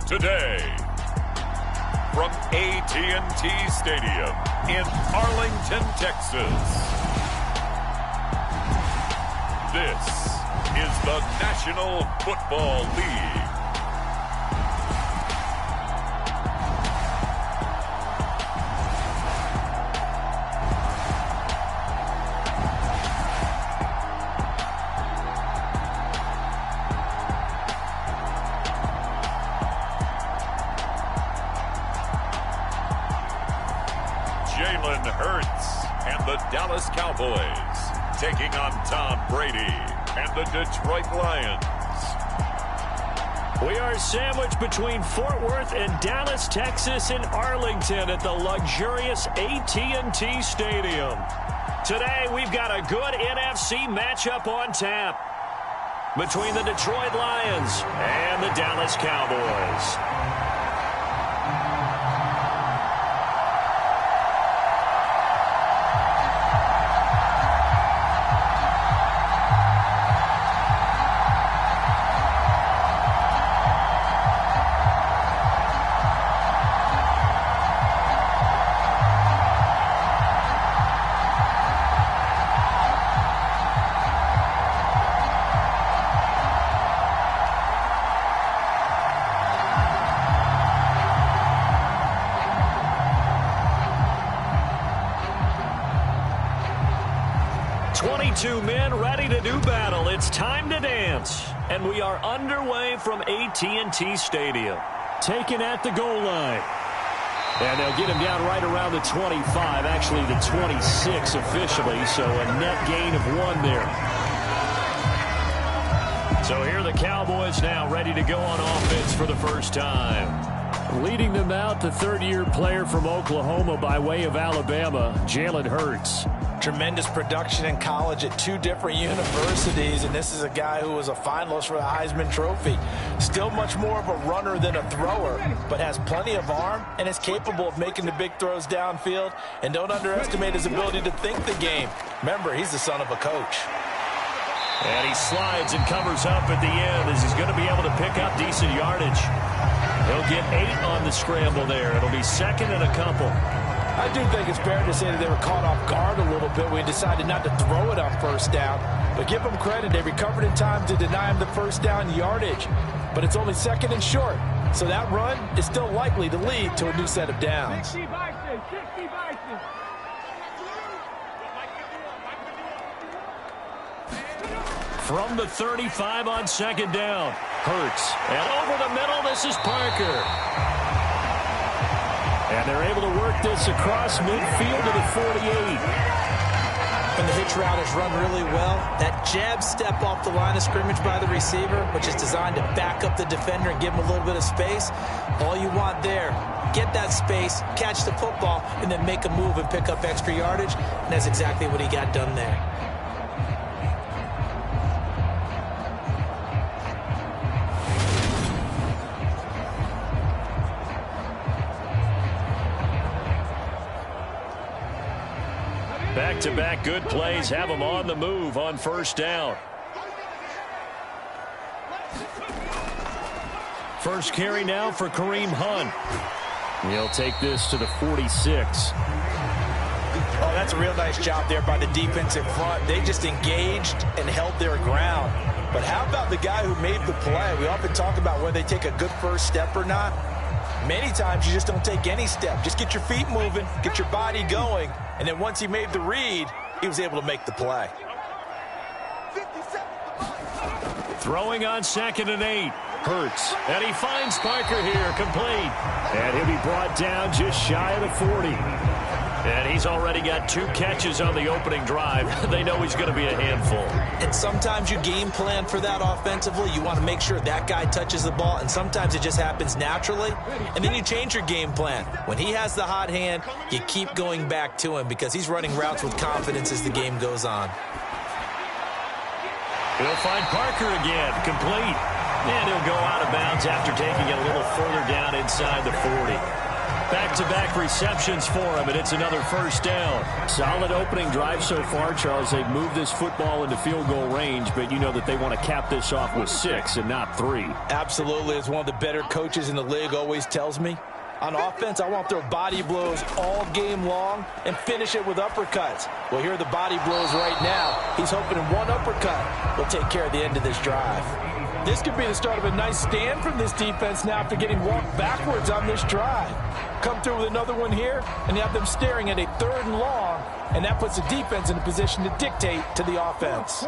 Today, from AT&T Stadium in Arlington, Texas, this is the National Football League. Jalen Hurts and the Dallas Cowboys taking on Tom Brady and the Detroit Lions. We are sandwiched between Fort Worth and Dallas, Texas in Arlington at the luxurious AT&T Stadium. Today we've got a good NFC matchup on tap between the Detroit Lions and the Dallas Cowboys. Two men ready to do battle. It's time to dance. And we are underway from AT&T Stadium. Taken at the goal line. And they'll get him down right around the 25, actually the 26 officially, so a net gain of 1 there. So here are the Cowboys now ready to go on offense for the first time. Leading them out, the third-year player from Oklahoma by way of Alabama, Jalen Hurts. Tremendous production in college at 2 different universities, and this is a guy who was a finalist for the Heisman Trophy. Still much more of a runner than a thrower, but has plenty of arm and is capable of making the big throws downfield. And don't underestimate his ability to think the game. Remember, he's the son of a coach. And he slides and covers up at the end as he's going to be able to pick up decent yardage. He'll get 8 on the scramble there. It'll be second and a couple. I do think it's fair to say that they were caught off guard a little bit. We decided not to throw it on first down. But give them credit. They recovered in time to deny him the first down yardage. But it's only second and short. So that run is still likely to lead to a new set of downs. From the 35 on second down. Hurts. And over the middle, this is Parker. And they're able to work this across midfield to the 48. When the hitch route is run really well, that jab step off the line of scrimmage by the receiver, which is designed to back up the defender and give him a little bit of space, all you want there, get that space, catch the football, and then make a move and pick up extra yardage. And that's exactly what he got done there. Back-to-back good plays have him on the move on first down. First carry now for Kareem Hunt. He'll take this to the 46. Oh, that's a real nice job there by the defensive front. They just engaged and held their ground. But how about the guy who made the play? We often talk about whether they take a good first step or not. Many times you just don't take any step. Just get your feet moving, get your body going, and then once he made the read, he was able to make the play. Throwing on second and 8. Hurts. And he finds Parker here, complete. And he'll be brought down just shy of the 40. And he's already got 2 catches on the opening drive. They know he's going to be a handful. And sometimes you game plan for that offensively. You want to make sure that guy touches the ball, and sometimes it just happens naturally. And then you change your game plan. When he has the hot hand, you keep going back to him because he's running routes with confidence as the game goes on. He'll find Parker again, complete. And he'll go out of bounds after taking it a little further down inside the 40. Back-to-back receptions for him, and it's another first down. Solid opening drive so far, Charles. They've moved this football into field goal range, but you know that they want to cap this off with 6 and not 3. Absolutely. As one of the better coaches in the league always tells me, on offense, I want to throw body blows all game long and finish it with uppercuts. Well, here are the body blows right now. He's hoping one uppercut will take care of the end of this drive. This could be the start of a nice stand from this defense now after getting walked backwards on this drive. Come through with another one here, and you have them staring at a 3rd and long, and that puts the defense in a position to dictate to the offense.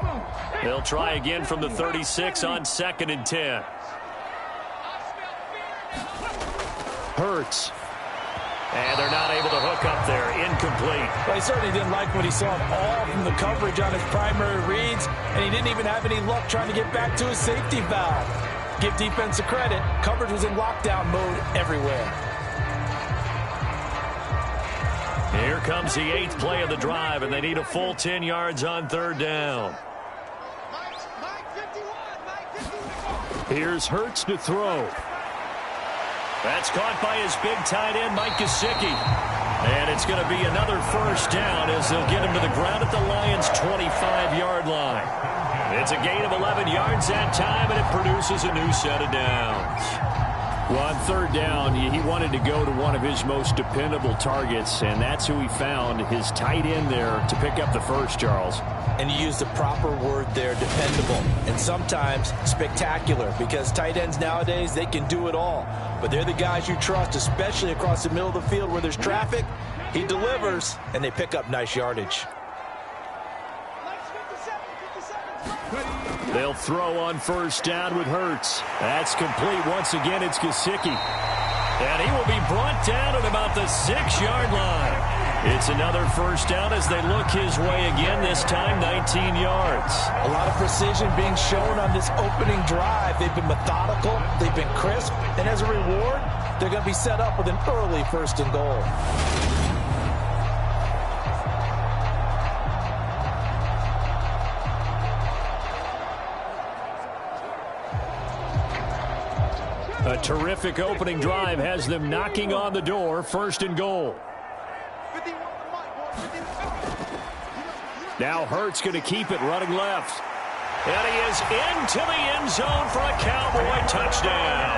They'll try again from the 36 on 2nd and 10. Hurts. And they're not able to hook up there. Incomplete. Well, he certainly didn't like what he saw at all from the coverage on his primary reads, and he didn't even have any luck trying to get back to his safety valve. Give defense a credit. Coverage was in lockdown mode everywhere. Here comes the 8th play of the drive, and they need a full 10 yards on 3rd down. Here's Hurts to throw. That's caught by his big tight end, Mike Gesicki. And it's going to be another first down as they'll get him to the ground at the Lions' 25-yard line. It's a gain of 11 yards that time, and it produces a new set of downs. Well, on 3rd down, he wanted to go to one of his most dependable targets, and that's who he found, his tight end there, to pick up the first, Charles. And you used the proper word there, dependable, and sometimes spectacular, because tight ends nowadays, they can do it all. But they're the guys you trust, especially across the middle of the field where there's traffic. He delivers, and they pick up nice yardage. They'll throw on first down with Hurts. That's complete. Once again, it's Gesicki. And he will be brought down at about the 6-yard line. It's another first down as they look his way again, this time 19 yards. A lot of precision being shown on this opening drive. They've been methodical, they've been crisp, and as a reward, they're going to be set up with an early 1st and goal. A terrific opening drive has them knocking on the door, 1st and goal. Now Hurts going to keep it running left. And he is into the end zone for a Cowboy touchdown.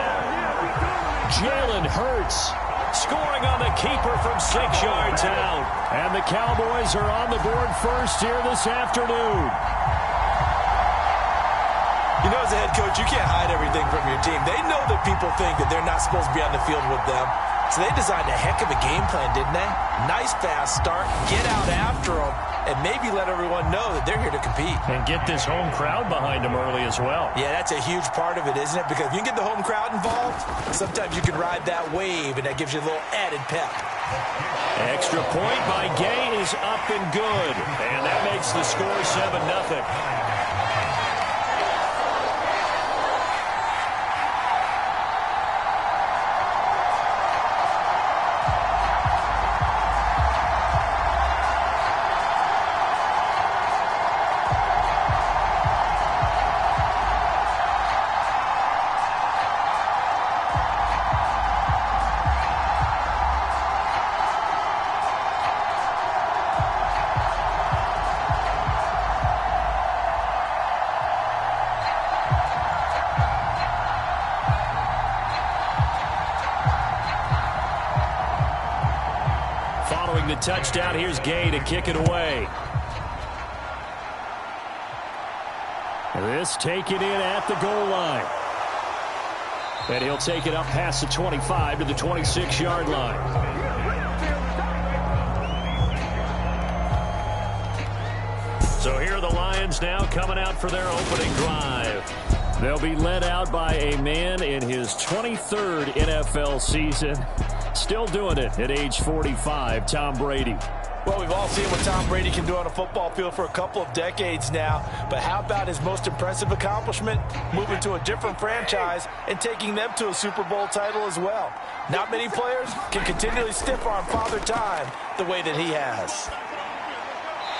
Jalen Hurts scoring on the keeper from 6 yards out. And the Cowboys are on the board first here this afternoon. You know, as a head coach, you can't hide everything from your team. They know that people think that they're not supposed to be on the field with them. So they designed a heck of a game plan, didn't they? Nice fast start, get out after them, and maybe let everyone know that they're here to compete. And get this home crowd behind them early as well. Yeah, that's a huge part of it, isn't it? Because if you can get the home crowd involved, sometimes you can ride that wave, and that gives you a little added pep. Extra point by Gay is up and good. And that makes the score 7-0. The touchdown. Here's Gay to kick it away. This taken in at the goal line. And he'll take it up past the 25 to the 26-yard line. So here are the Lions now coming out for their opening drive. They'll be led out by a man in his 23rd NFL season. Still doing it at age 45, Tom Brady. Well, we've all seen what Tom Brady can do on a football field for a couple of decades now. But how about his most impressive accomplishment? Moving to a different franchise and taking them to a Super Bowl title as well. Not many players can continually stiff-arm Father Time the way that he has.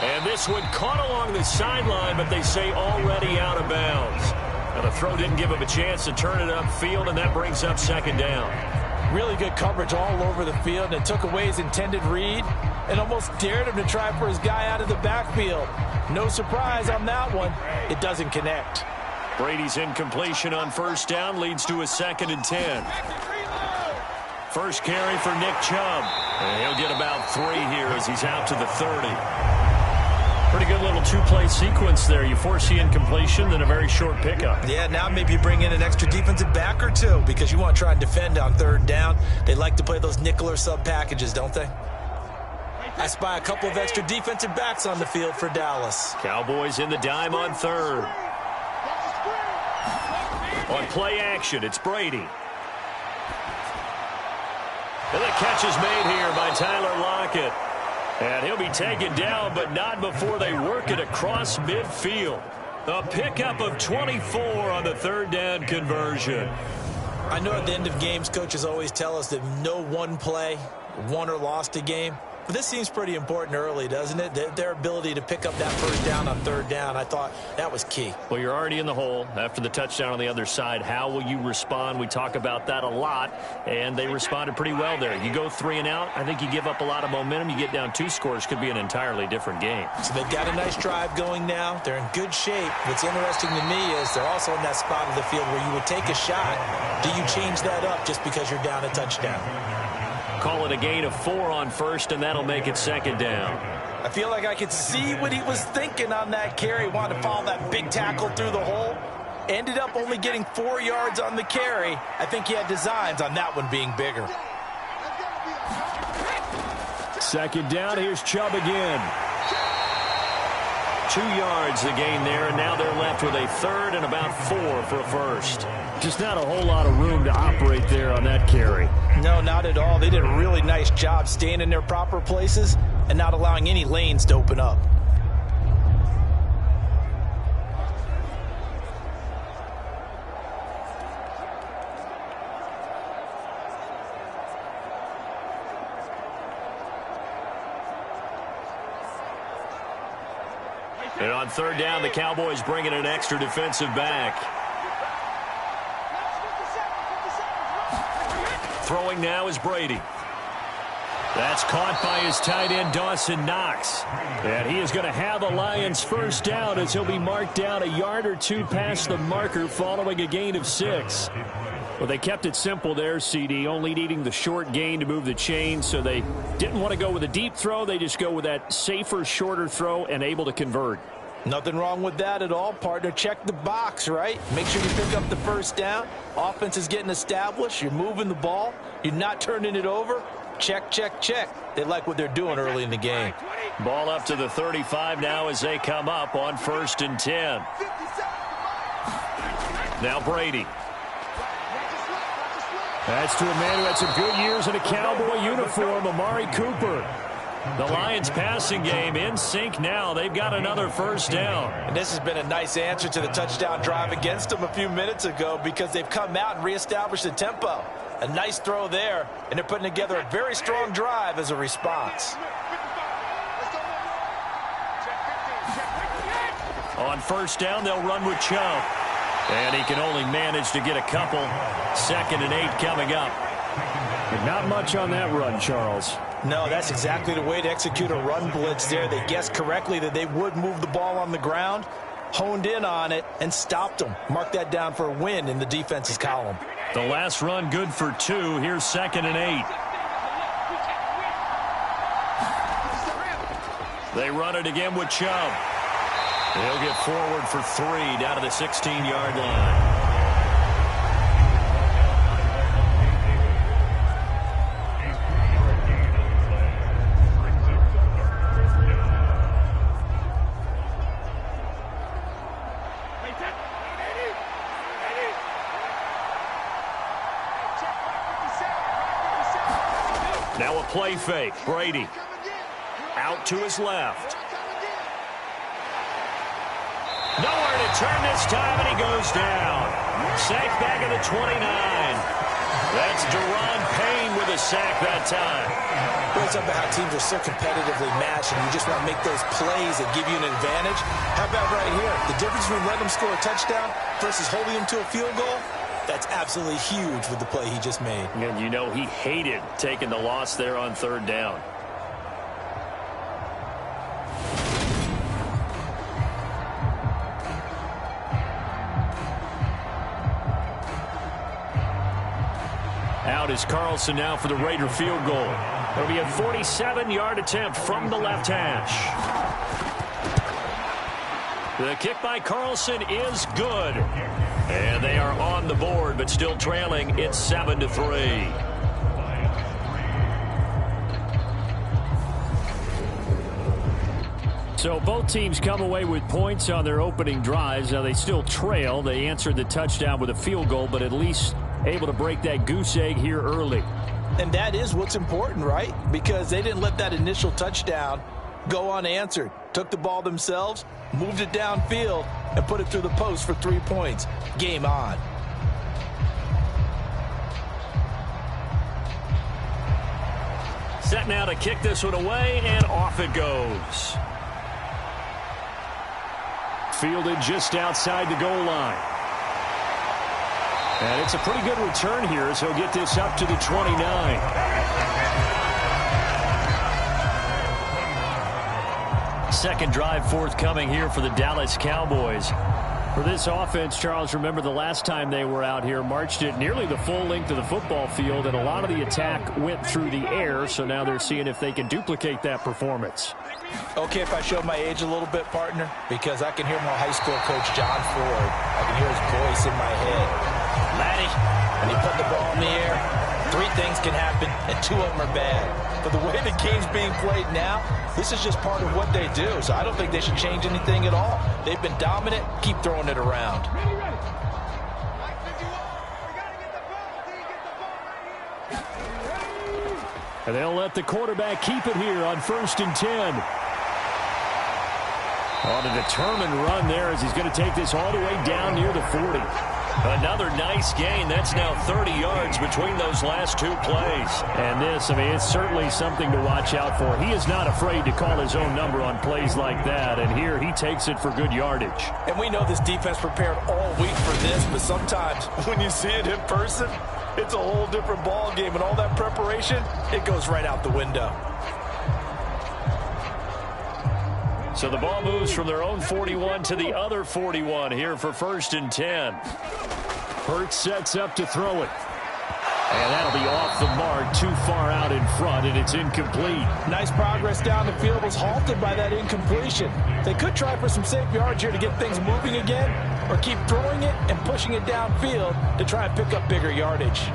And this one caught along the sideline, but they say already out of bounds. Now the throw didn't give him a chance to turn it upfield, and that brings up 2nd down. Really good coverage all over the field, and it took away his intended read and almost dared him to try for his guy out of the backfield. No surprise on that one. It doesn't connect. Brady's incompletion on first down leads to a 2nd and 10. First carry for Nick Chubb. And he'll get about 3 here as he's out to the 30. Pretty good little 2-play sequence there. You force the incompletion, then a very short pickup. Yeah, now maybe you bring in an extra defensive back or two because you want to try and defend on 3rd down. They like to play those nickel or sub packages, don't they? I spy a couple of extra defensive backs on the field for Dallas. Cowboys in the dime on 3rd. On play action, it's Brady. And the catch is made here by Tyler Lockett. And he'll be taken down, but not before they work it across midfield. A pickup of 24 on the 3rd down conversion. I know at the end of games, coaches always tell us that no one play won or lost a game. But this seems pretty important early, doesn't it? Their ability to pick up that first down on 3rd down, I thought that was key. Well, you're already in the hole after the touchdown on the other side. How will you respond? We talk about that a lot, and they responded pretty well there. You go 3 and out, I think you give up a lot of momentum. You get down 2 scores, could be an entirely different game. So they've got a nice drive going now. They're in good shape. What's interesting to me is they're also in that spot of the field where you would take a shot. Do you change that up just because you're down a touchdown? Call it a gain of 4 on 1st, and that'll make it 2nd down. I feel like I could see what he was thinking on that carry. Wanted to follow that big tackle through the hole. Ended up only getting 4 yards on the carry. I think he had designs on that one being bigger. 2nd down, here's Chubb again. 2 yards the gain there, and now they're left with a 3rd and about 4 for a 1st. Just not a whole lot of room to operate there on that carry. No, not at all. They did a really nice job staying in their proper places and not allowing any lanes to open up. And on 3rd down, the Cowboys bring in an extra defensive back. Throwing now is Brady. That's caught by his tight end, Dawson Knox. And he is going to have a Lions first down as he'll be marked down a yard or 2 past the marker following a gain of 6. Well, they kept it simple there, CD, only needing the short gain to move the chain, so they didn't want to go with a deep throw. They just go with that safer, shorter throw and able to convert. Nothing wrong with that at all, partner. Check the box, right? Make sure you pick up the first down. Offense is getting established. You're moving the ball. You're not turning it over. Check, check, check. They like what they're doing early in the game. Ball up to the 35 now as they come up on 1st and 10. Now Brady. That's to a man who had some good years in a Cowboy uniform, Amari Cooper. The Lions passing game in sync now. They've got another first down. And this has been a nice answer to the touchdown drive against them a few minutes ago because they've come out and reestablished the tempo. A nice throw there, and they're putting together a very strong drive as a response. On first down, they'll run with Chubb. And he can only manage to get a couple. 2nd and 8 coming up. But not much on that run, Charles. No, that's exactly the way to execute a run blitz there. They guessed correctly that they would move the ball on the ground, honed in on it, and stopped them. Mark that down for a win in the defense's column. The last run good for 2. Here's 2nd and 8. They run it again with Chubb. He'll get forward for 3 down to the 16-yard line. Now a play fake. Brady out to his left. Nowhere to turn this time, and he goes down. Sack back at the 29. That's Deron Payne with a sack that time. It's about how teams are so competitively matched, and you just want to make those plays that give you an advantage. How about right here? The difference between letting them score a touchdown versus holding them to a field goal? That's absolutely huge with the play he just made. And you know he hated taking the loss there on third down. Out is Carlson now for the Raider field goal. It'll be a 47-yard attempt from the left hash. The kick by Carlson is good. And they are on the board, but still trailing. It's 7-3. So both teams come away with points on their opening drives. Now they still trail. They answered the touchdown with a field goal, but at least able to break that goose egg here early. And that is what's important, right? Because they didn't let that initial touchdown go unanswered. Took the ball themselves, moved it downfield, and put it through the post for 3 points. Game on. Set now to kick this one away, and off it goes. Fielded just outside the goal line. And it's a pretty good return here as he'll get this up to the 29. Second drive forthcoming here for the Dallas Cowboys. For this offense, Charles, remember the last time they were out here, marched it nearly the full length of the football field, and a lot of the attack went through the air, so now they're seeing if they can duplicate that performance. Okay, if I show my age a little bit, partner, because I can hear my high school coach, John Ford. I can hear his voice in my head. Laddie, when you put the ball in the air, 3 things can happen, and 2 of them are bad. But the way the game's being played now, this is just part of what they do. So I don't think they should change anything at all. They've been dominant. Keep throwing it around. And they'll let the quarterback keep it here on 1st and 10. On a determined run there as he's going to take this all the way down near the 40. Another nice gain. That's now 30 yards between those last 2 plays. And this, I mean, it's certainly something to watch out for. He is not afraid to call his own number on plays like that. And here he takes it for good yardage. And we know this defense prepared all week for this, but sometimes when you see it in person, it's a whole different ball game. And all that preparation, it goes right out the window. So the ball moves from their own 41 to the other 41 here for 1st and 10. Hurts sets up to throw it. And that'll be off the mark, too far out in front, and it's incomplete. Nice progress down the field, was halted by that incompletion. They could try for some safe yards here to get things moving again, or keep throwing it and pushing it downfield to try and pick up bigger yardage.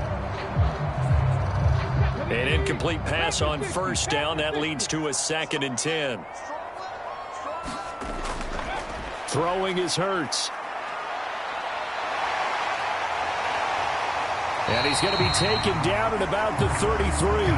An incomplete pass on 1st down. That leads to a 2nd and 10. Throwing is Hurts. And he's going to be taken down at about the 33.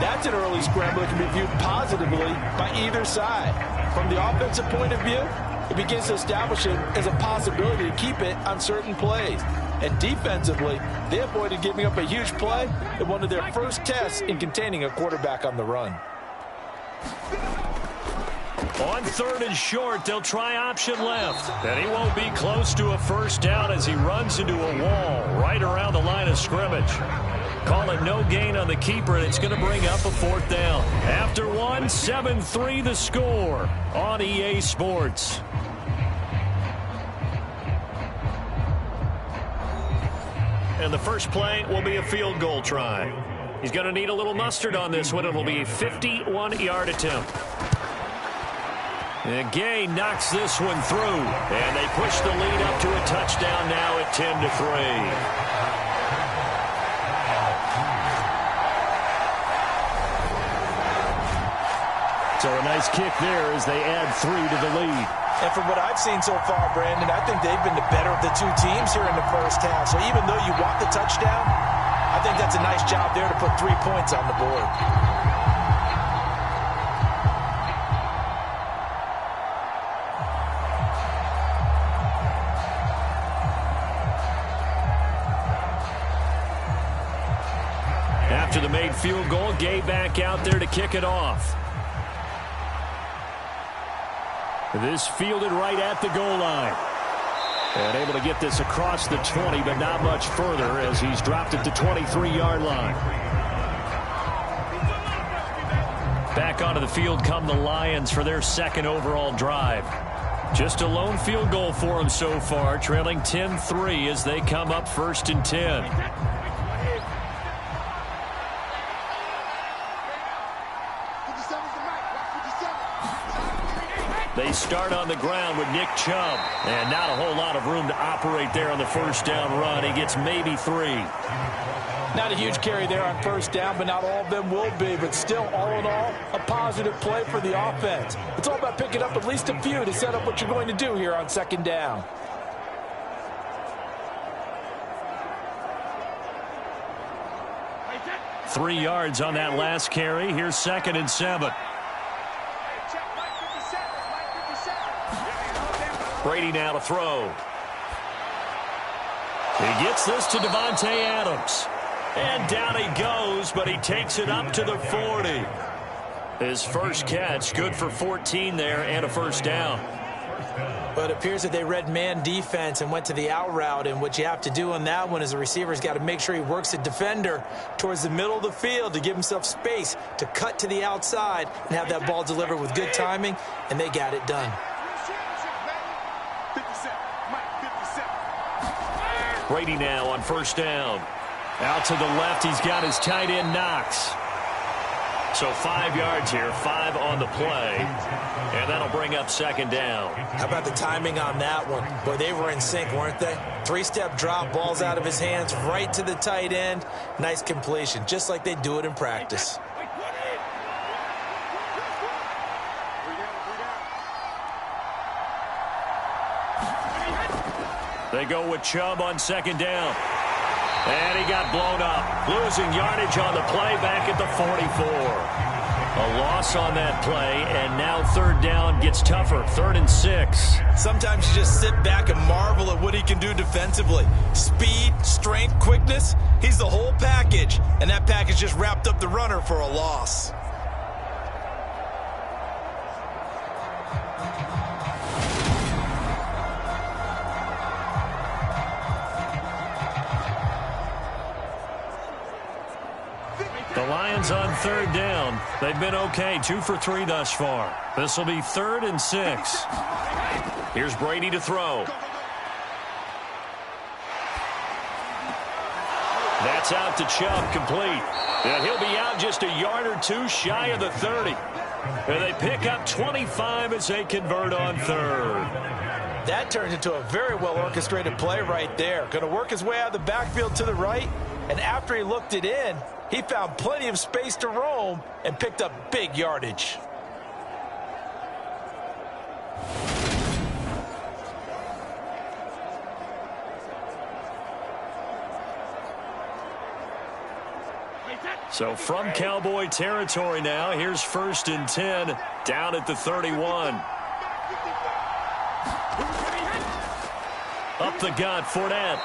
That's an early scramble that can be viewed positively by either side. From the offensive point of view, it begins to establish it as a possibility to keep it on certain plays. And defensively, they avoided giving up a huge play in one of their first tests in containing a quarterback on the run. On 3rd and short, they'll try option left. And he won't be close to a 1st down as he runs into a wall right around the line of scrimmage. Call it no gain on the keeper, and it's going to bring up a 4th down. After one, 7-3 the score on EA Sports. And the first play will be a field goal try. He's going to need a little mustard on this one. It'll be a 51-yard attempt. And Gay knocks this one through. And they push the lead up to a touchdown now at 10-3. So a nice kick there as they add 3 to the lead. And from what I've seen so far, Brandon, I think they've been the better of the 2 teams here in the first half. So even though you want the touchdown, I think that's a nice job there to put 3 points on the board. After the made field goal, Gay back out there to kick it off. This fielded right at the goal line. And able to get this across the 20, but not much further as he's dropped at the 23-yard line. Back onto the field come the Lions for their second overall drive. Just a lone field goal for them so far, trailing 10-3 as they come up 1st and 10. They start on the ground with Nick Chubb. And not a whole lot of room to operate there on the first down run. He gets maybe 3. Not a huge carry there on first down, but not all of them will be. But still, all in all, a positive play for the offense. It's all about picking up at least a few to set up what you're going to do here on second down. Three yards on that last carry. Here's 2nd and 7. Brady now to throw. He gets this to Devontae Adams. And down he goes, but he takes it up to the 40. His first catch, good for 14 there and a first down. But it appears that they read man defense and went to the out route. And what you have to do on that one is the receiver's got to make sure he works the defender towards the middle of the field to give himself space to cut to the outside and have that ball delivered with good timing, and they got it done. Brady now on first down. Out to the left, he's got his tight end Knox. So 5 yards here, 5 on the play. And that'll bring up 2nd down. How about the timing on that one? Boy, they were in sync, weren't they? 3-step drop, balls out of his hands, right to the tight end. Nice completion, just like they do it in practice. They go with Chubb on 2nd down. And he got blown up. Losing yardage on the play back at the 44. A loss on that play, and now 3rd down gets tougher. 3rd and 6. Sometimes you just sit back and marvel at what he can do defensively. Speed, strength, quickness. He's the whole package, and that package just wrapped up the runner for a loss. The Lions on 3rd down. They've been okay, 2 for 3 thus far. This will be 3rd and 6. Here's Brady to throw. That's out to Chubb, complete. And he'll be out just a yard or 2 shy of the 30. And they pick up 25 as they convert on 3rd. That turns into a very well-orchestrated play right there. Going to work his way out of the backfield to the right. And after he looked it in, he found plenty of space to roam and picked up big yardage. So from Cowboy territory now, here's 1st and 10 down at the 31. Up the gut, Fournette.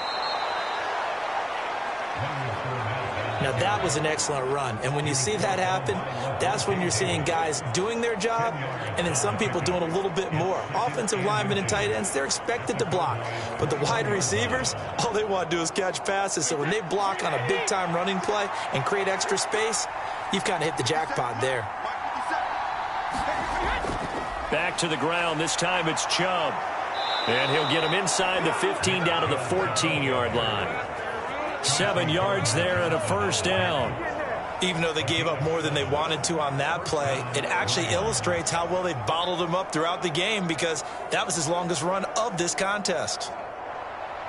Now, that was an excellent run. And when you see that happen, that's when you're seeing guys doing their job and then some people doing a little bit more. Offensive linemen and tight ends, they're expected to block. But the wide receivers, all they want to do is catch passes. So when they block on a big-time running play and create extra space, you've kind of hit the jackpot there. Back to the ground. This time it's Chubb. And he'll get him inside the 15 down to the 14-yard line. 7 yards there and a first down. Even though they gave up more than they wanted to on that play, it actually illustrates how well they bottled him up throughout the game because that was his longest run of this contest.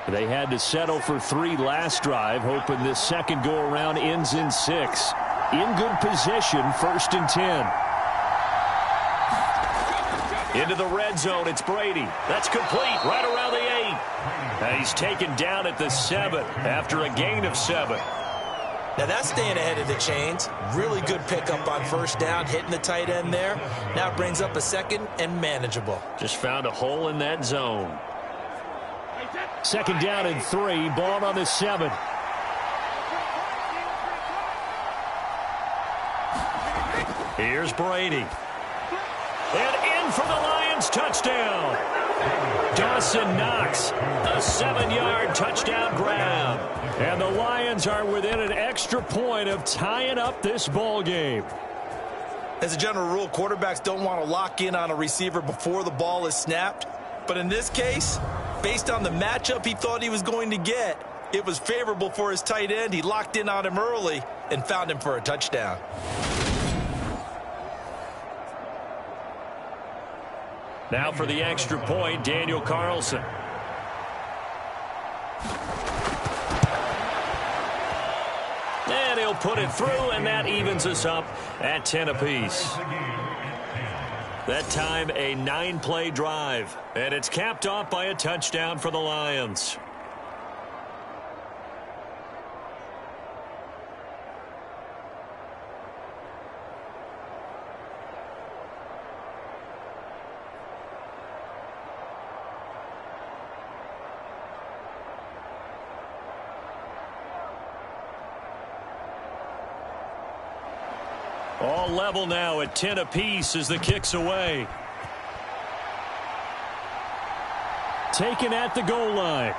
They had to settle for 3 last drive, hoping this second go-around ends in 6. In good position, 1st and 10. Into the red zone, it's Brady. That's complete, right around the 8. And he's taken down at the 7 after a gain of 7. Now that's staying ahead of the chains. Really good pickup on first down, hitting the tight end there. Now brings up a 2nd and manageable. Just found a hole in that zone. 2nd down and 3, ball on the 7. Here's Brady. And in for the Lions touchdown. Dawson Knox. A 7-yard touchdown grab. And the Lions are within an extra point of tying up this ball game. As a general rule, quarterbacks don't want to lock in on a receiver before the ball is snapped. But in this case, based on the matchup he thought he was going to get, it was favorable for his tight end. He locked in on him early and found him for a touchdown. Now for the extra point, Daniel Carlson. And he'll put it through, and that evens us up at 10 apiece. That time, a 9-play drive, and it's capped off by a touchdown for the Lions. All level now at 10 apiece as the kick's away. Taken at the goal line.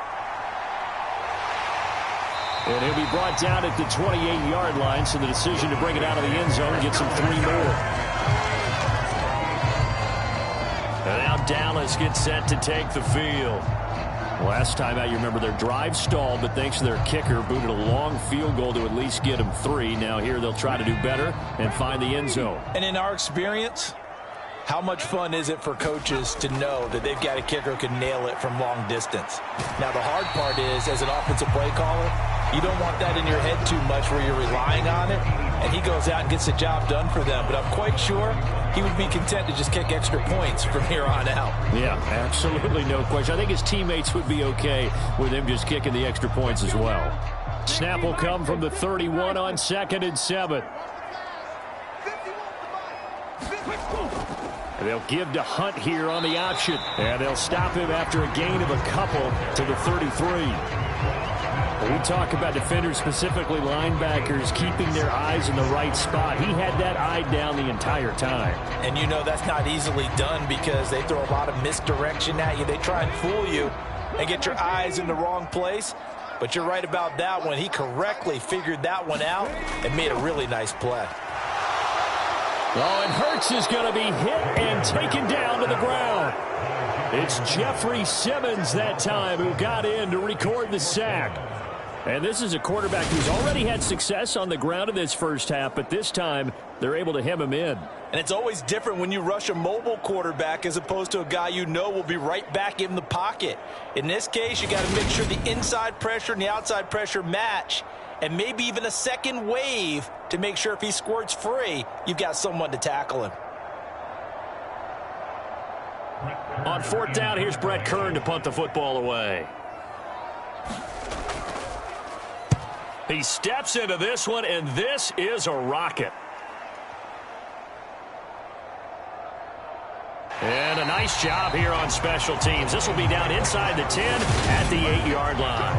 And he'll be brought down at the 28-yard line, so the decision to bring it out of the end zone gets him 3 more. And now Dallas gets set to take the field. Last time out, you remember their drive stalled, but thanks to their kicker, booted a long field goal to at least get them 3. Now here they'll try to do better and find the end zone. And in our experience, how much fun is it for coaches to know that they've got a kicker who can nail it from long distance? Now the hard part is, as an offensive play caller, you don't want that in your head too much where you're relying on it, and he goes out and gets the job done for them. But I'm quite sure he would be content to just kick extra points from here on out. Yeah, absolutely no question. I think his teammates would be okay with him just kicking the extra points as well. Snap will come from the 31 on 2nd and 7. And they'll give to Hunt here on the option. And they'll stop him after a gain of a couple to the 33. We talk about defenders, specifically linebackers, keeping their eyes in the right spot. He had that eye down the entire time. And you know that's not easily done because they throw a lot of misdirection at you. They try and fool you and get your eyes in the wrong place. But you're right about that one. He correctly figured that one out and made a really nice play. Oh, and Hurts is going to be hit and taken down to the ground. It's Jeffrey Simmons that time who got in to record the sack. And this is a quarterback who's already had success on the ground in this first half, but this time they're able to hem him in. And it's always different when you rush a mobile quarterback as opposed to a guy you know will be right back in the pocket. In this case, you got to make sure the inside pressure and the outside pressure match, and maybe even a second wave to make sure if he squirts free, you've got someone to tackle him. On 4th down, here's Brett Kern to punt the football away. He steps into this one, and this is a rocket. And a nice job here on special teams. This will be down inside the 10 at the 8-yard line.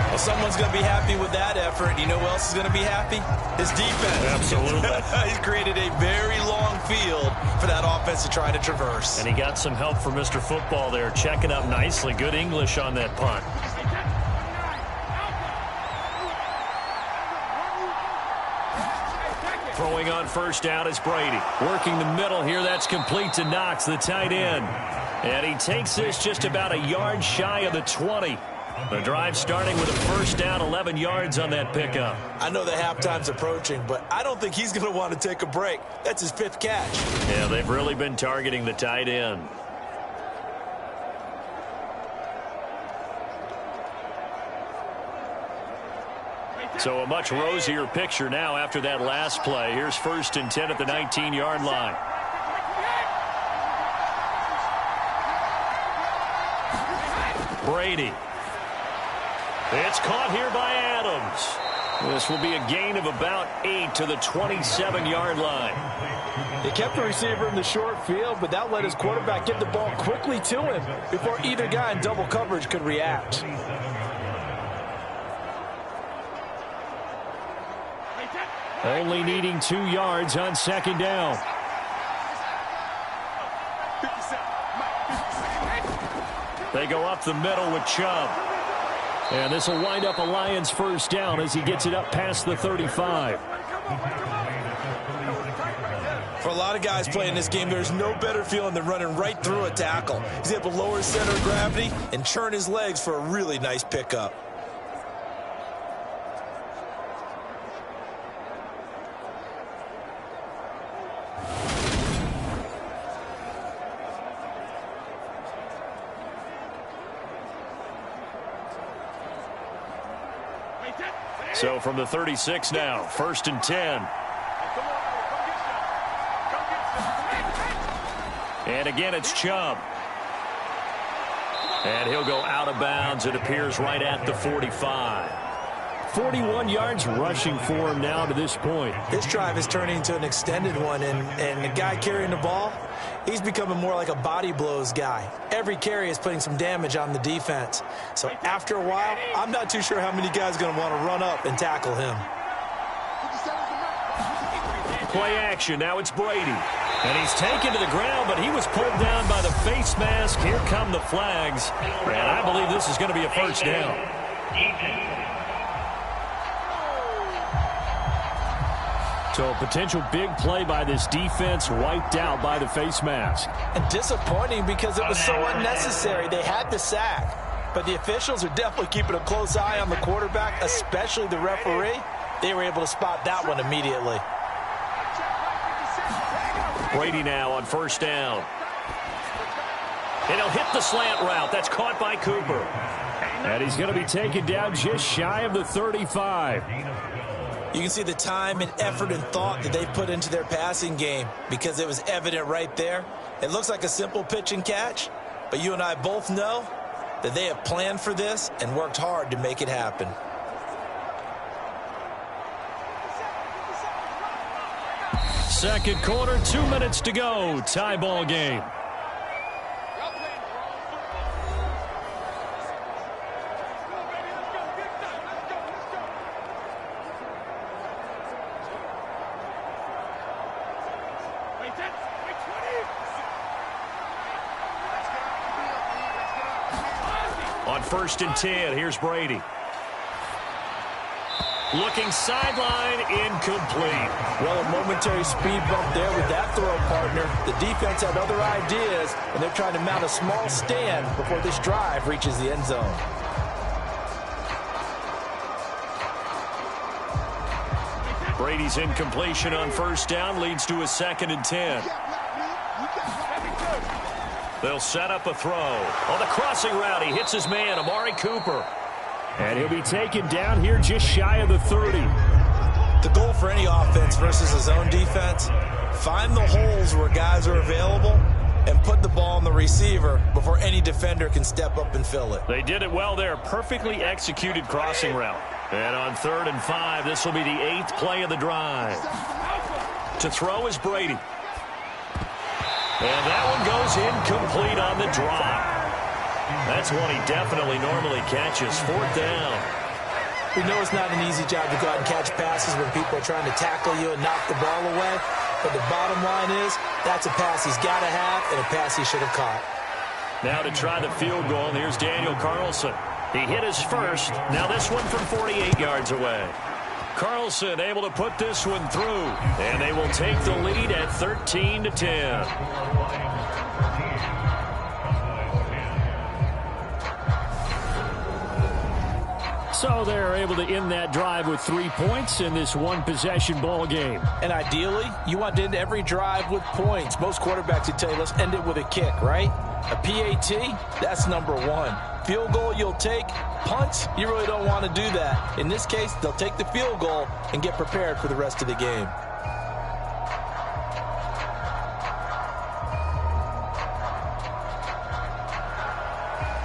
Well, someone's going to be happy with that effort. You know who else is going to be happy? His defense. Absolutely. He's created a very long field for that offense to try to traverse. And he got some help from Mr. Football there, checking up nicely. Good English on that punt. Throwing on 1st down is Brady. Working the middle here. That's complete to Knox, the tight end. And he takes this just about a yard shy of the 20. The drive starting with a 1st down, 11 yards on that pickup. I know the halftime's approaching, but I don't think he's going to want to take a break. That's his 5th catch. Yeah, they've really been targeting the tight end. So a much rosier picture now after that last play. Here's 1st and 10 at the 19-yard line. Brady. It's caught here by Adams. This will be a gain of about 8 to the 27-yard line. They kept the receiver in the short field, but that let his quarterback get the ball quickly to him before either guy in double coverage could react. Only needing 2 yards on 2nd down. They go up the middle with Chubb. And this will wind up a Lions first down as he gets it up past the 35. For a lot of guys playing this game, there's no better feeling than running right through a tackle. He's able to lower his center of gravity and churn his legs for a really nice pickup. So from the 36 now, 1st and 10. And again, it's Chubb. And he'll go out of bounds. It appears right at the 45. 41 yards rushing for him now to this point. This drive is turning into an extended one, and the guy carrying the ball, he's becoming more like a body blows guy. Every carry is putting some damage on the defense. So after a while, I'm not too sure how many guys are going to want to run up and tackle him. Play action. Now it's Brady. And he's taken to the ground, but he was pulled down by the face mask. Here come the flags. And I believe this is going to be a first down. So a potential big play by this defense wiped out by the face mask. And disappointing because it was so unnecessary. They had the sack. But the officials are definitely keeping a close eye on the quarterback, especially the referee. They were able to spot that one immediately. Brady now on first down. And he'll hit the slant route. That's caught by Cooper. And he's going to be taken down just shy of the 35. You can see the time and effort and thought that they put into their passing game because it was evident right there. It looks like a simple pitch and catch, but you and I both know that they have planned for this and worked hard to make it happen. Second quarter, 2 minutes to go. Tie ball game. On 1st and 10, here's Brady. Looking sideline, incomplete. Well, a momentary speed bump there with that throw partner. The defense had other ideas, and they're trying to mount a small stand before this drive reaches the end zone. Brady's incompletion on first down leads to a 2nd and 10. They'll set up a throw. On the crossing route, he hits his man, Amari Cooper. And he'll be taken down here just shy of the 30. The goal for any offense versus a zone defense, find the holes where guys are available and put the ball on the receiver before any defender can step up and fill it. They did it well there. Perfectly executed crossing route. And on 3rd and 5, this will be the 8th play of the drive. To throw is Brady. And that one goes incomplete on the drop. That's one he definitely normally catches. 4th down. We know it's not an easy job to go out and catch passes when people are trying to tackle you and knock the ball away. But the bottom line is, that's a pass he's got to have and a pass he should have caught. Now to try the field goal, and here's Daniel Carlson. He hit his first. Now this one from 48 yards away. Carlson able to put this one through. And they will take the lead at 13-10. So they're able to end that drive with 3 points in this one-possession ball game. And ideally, you want to end every drive with points. Most quarterbacks would tell you, let's end it with a kick, right? A PAT, that's number one. Field goal, you'll take. Punts, you really don't want to do that. In this case, they'll take the field goal and get prepared for the rest of the game.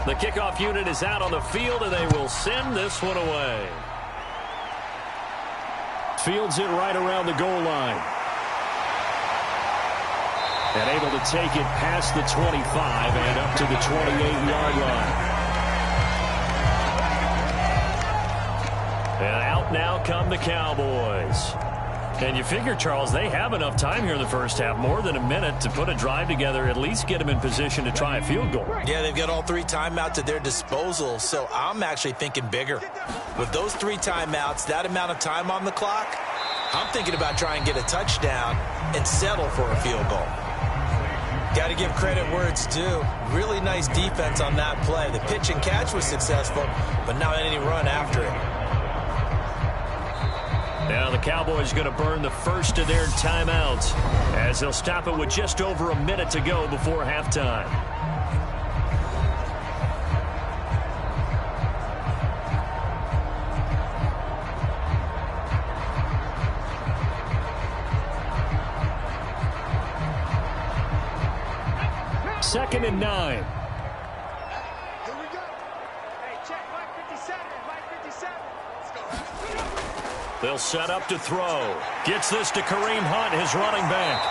The kickoff unit is out on the field, and they will send this one away. Fields it right around the goal line. And able to take it past the 25 and up to the 28-yard line. And out now come the Cowboys. And you figure, Charles, they have enough time here in the first half, more than a minute, to put a drive together, at least get them in position to try a field goal. Yeah, they've got all 3 timeouts at their disposal, so I'm actually thinking bigger. With those 3 timeouts, that amount of time on the clock, I'm thinking about trying to get a touchdown and settle for a field goal. Got to give credit where it's due. Really nice defense on that play. The pitch and catch was successful, but not any run after it. Now the Cowboys going to burn the first of their timeouts as they'll stop it with just over a minute to go before halftime. Second and 9. They'll set up to throw. Gets this to Kareem Hunt, his running back.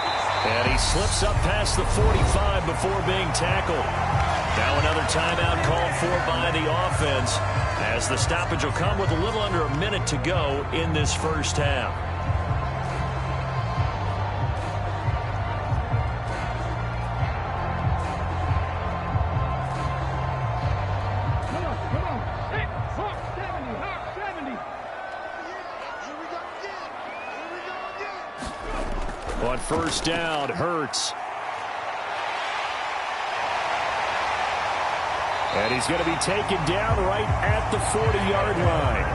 And he slips up past the 45 before being tackled. Now another timeout called for by the offense, as the stoppage will come with a little under a minute to go in this first half. On first down, Hurts. And he's going to be taken down right at the 40-yard line.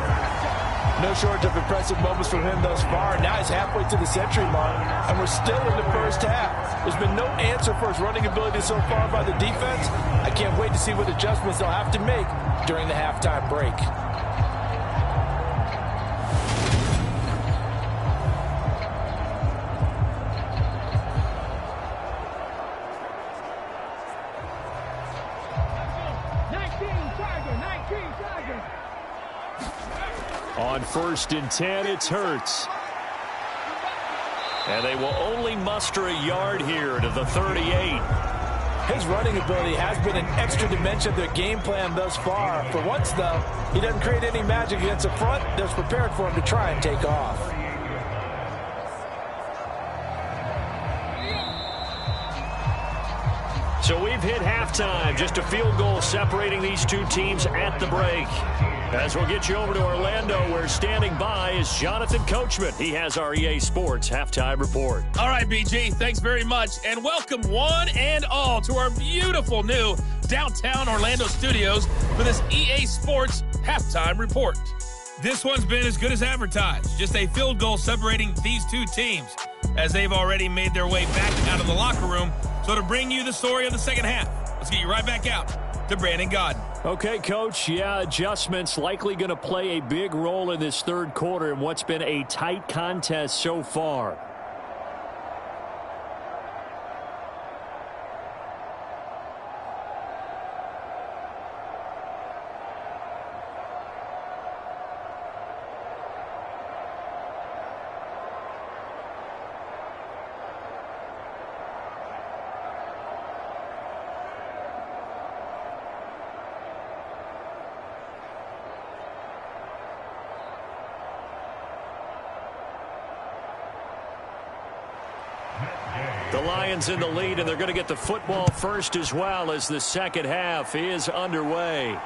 No shortage of impressive moments from him thus far. Now he's halfway to the century mark, and we're still in the first half. There's been no answer for his running ability so far by the defense. I can't wait to see what adjustments they'll have to make during the halftime break. On first and 10, it's Hurts. And they will only muster a yard here to the 38. His running ability has been an extra dimension of their game plan thus far. For once, though, he doesn't create any magic against the front that's prepared for him to try and take off. So we've hit halftime. Just a field goal separating these two teams at the break. As we'll get you over to Orlando, where standing by is Jonathan Coachman. He has our EA Sports Halftime Report. All right, BG, thanks very much. And welcome one and all to our beautiful new downtown Orlando studios for this EA Sports Halftime Report. This one's been as good as advertised. Just a field goal separating these two teams, as they've already made their way back out of the locker room. So to bring you the story of the second half, let's get you right back out to Brandon Godden. Okay, Coach, adjustments likely going to play a big role in this third quarter in what's been a tight contest so far. The Lions in the lead, and they're going to get the football first as well as the second half is underway.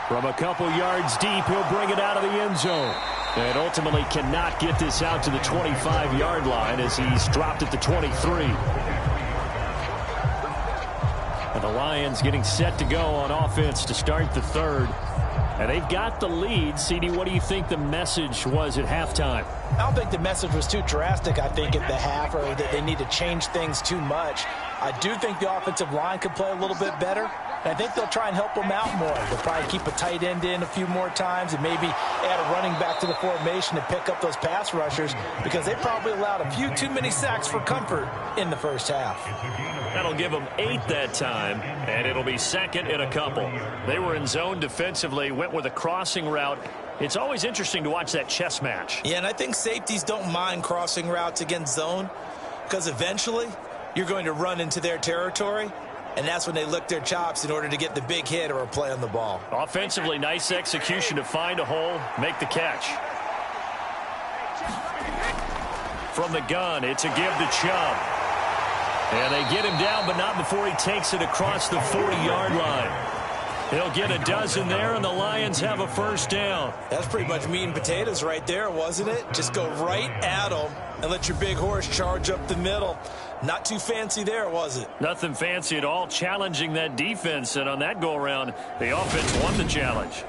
From a couple yards deep, he'll bring it out of the end zone. And ultimately cannot get this out to the 25-yard line as he's dropped at the 23. And the Lions getting set to go on offense to start the third. And they've got the lead. CD, what do you think the message was at halftime? I don't think the message was too drastic, I think, at the half, or that they need to change things too much. I do think the offensive line could play a little bit better, and I think they'll try and help them out more. They'll probably keep a tight end in a few more times and maybe add a running back to the formation to pick up those pass rushers, because they probably allowed a few too many sacks for comfort in the first half. That'll give them 8 that time, and it'll be second and a couple. They were in zone defensively, went with a crossing route. It's always interesting to watch that chess match. Yeah, and I think safeties don't mind crossing routes against zone, because eventually you're going to run into their territory, and that's when they lick their chops in order to get the big hit or a play on the ball. Offensively, nice execution to find a hole, make the catch. from the gun. It's a give to Chubb. And they get him down, but not before he takes it across the 40-yard line. He'll get a dozen there, and the Lions have a first down. That's pretty much meat and potatoes right there, wasn't it? Just go right at them and let your big horse charge up the middle. Not too fancy there, was it? Nothing fancy at all, challenging that defense. And on that go-around, the offense won the challenge.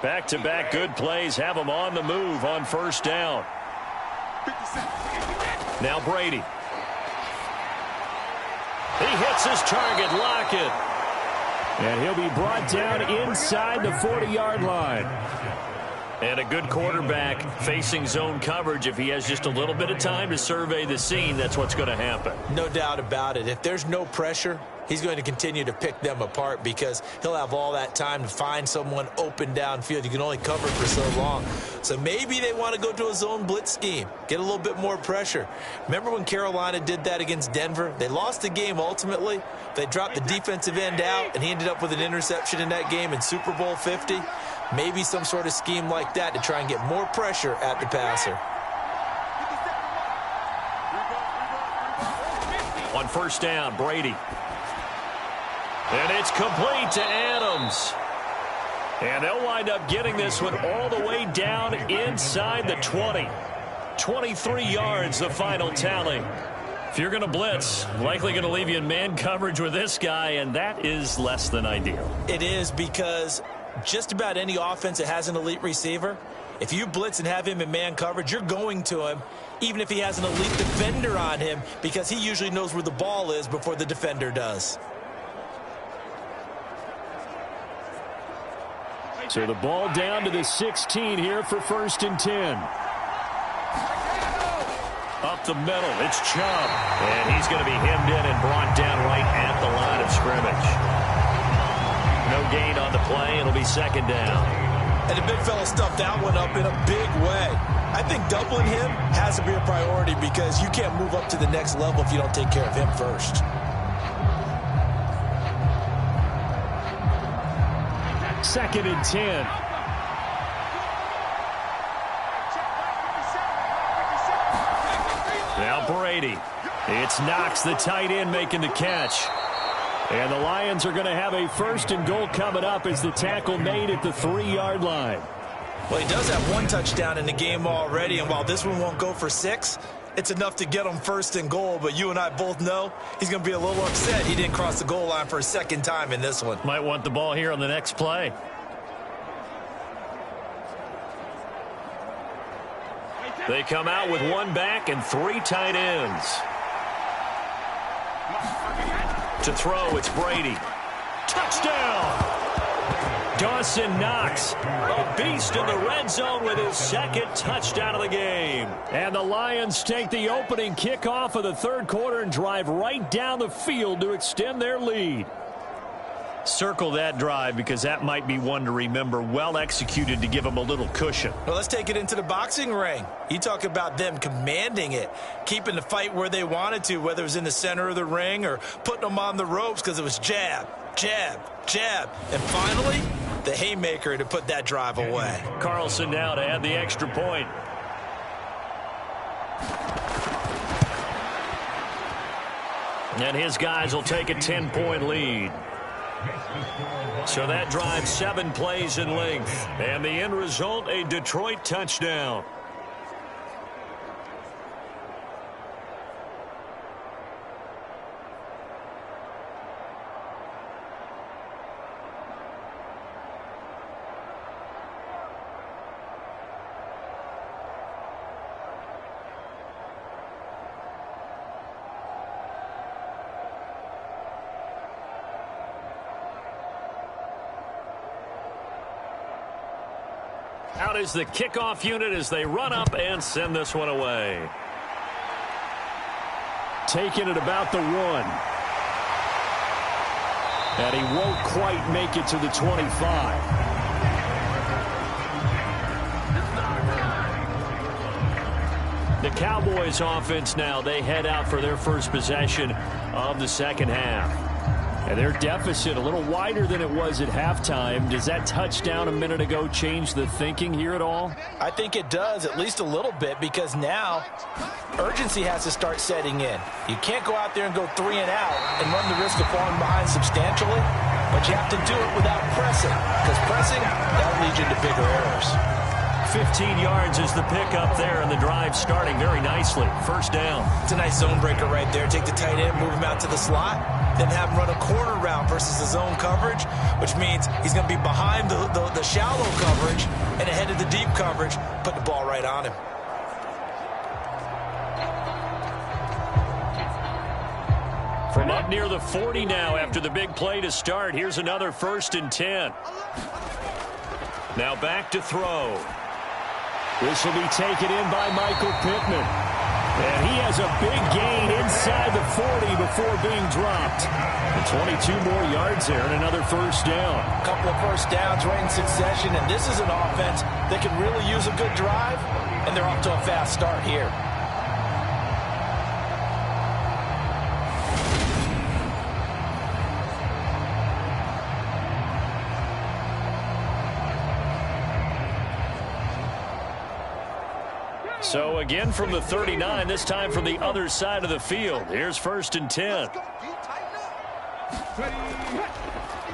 Back-to-back good plays have them on the move on first down. Now Brady. He hits his target, Lockett. And he'll be brought down inside the 40-yard line. And a good quarterback facing zone coverage. If he has just a little bit of time to survey the scene, that's what's going to happen. No doubt about it. If there's no pressure, he's going to continue to pick them apart because he'll have all that time to find someone open downfield. You can only cover for so long. So maybe they want to go to a zone blitz scheme, get a little bit more pressure. Remember when Carolina did that against Denver? They lost the game ultimately. They dropped the defensive end out, and he ended up with an interception in that game in Super Bowl 50. Maybe some sort of scheme like that to try and get more pressure at the passer. On first down, Brady. And it's complete to Adams. And they'll wind up getting this one all the way down inside the 20. 23 yards, the final tally. If you're going to blitz, likely going to leave you in man coverage with this guy, and that is less than ideal. It is, because just about any offense that has an elite receiver, if you blitz and have him in man coverage, you're going to him, even if he has an elite defender on him, because he usually knows where the ball is before the defender does. So the ball down to the 16 here for 1st and 10. Up the middle, it's Chubb. And he's going to be hemmed in and brought down right at the line of scrimmage. No gain on the play. It'll be second down. And the big fella stuffed that one up in a big way. I think doubling him has to be a priority because you can't move up to the next level if you don't take care of him first. Second and 10. Now Brady. It's Knox, the tight end, making the catch. And the Lions are going to have a 1st and goal coming up as the tackle made at the 3-yard line. Well, he does have one touchdown in the game already, and while this one won't go for 6, it's enough to get him 1st and goal. But you and I both know he's going to be a little upset he didn't cross the goal line for a second time in this one. Might want the ball here on the next play. They come out with one back and 3 tight ends. To throw, it's Brady. Touchdown! Dawson Knox, a beast in the red zone with his 2nd touchdown of the game. And the Lions take the opening kickoff of the 3rd quarter and drive right down the field to extend their lead. Circle that drive because that might be one to remember. Well executed to give them a little cushion. Well, let's take it into the boxing ring. You talk about them commanding it, keeping the fight where they wanted to, whether it was in the center of the ring or putting them on the ropes because it was jab, jab, jab. And finally, the haymaker to put that drive away. Carlson now to add the extra point. And his guys will take a 10-point lead. So that drive 7 plays in length. And the end result, a Detroit touchdown. Out is the kickoff unit as they run up and send this one away. Taking it about the 1. And he won't quite make it to the 25. The Cowboys offense now, they head out for their first possession of the second half. And their deficit a little wider than it was at halftime. Does that touchdown a minute ago change the thinking here at all? I think it does, at least a little bit, because now urgency has to start setting in. You can't go out there and go 3 and out and run the risk of falling behind substantially, but you have to do it without pressing, because pressing, that'll lead you into bigger errors. 15 yards is the pickup there, and the drive starting very nicely. First down. It's a nice zone breaker right there. Take the tight end, move him out to the slot, then have him run a corner route versus the zone coverage, which means he's going to be behind the shallow coverage and ahead of the deep coverage, put the ball right on him. From up near the 40 now after the big play to start, here's another 1st and 10. Now back to throw. This will be taken in by Michael Pittman. And he has a big gain inside the 40 before being dropped. And 22 more yards there and another first down. A couple of first downs right in succession, and this is an offense that can really use a good drive, and they're off to a fast start here. So again from the 39, this time from the other side of the field. Here's 1st and 10.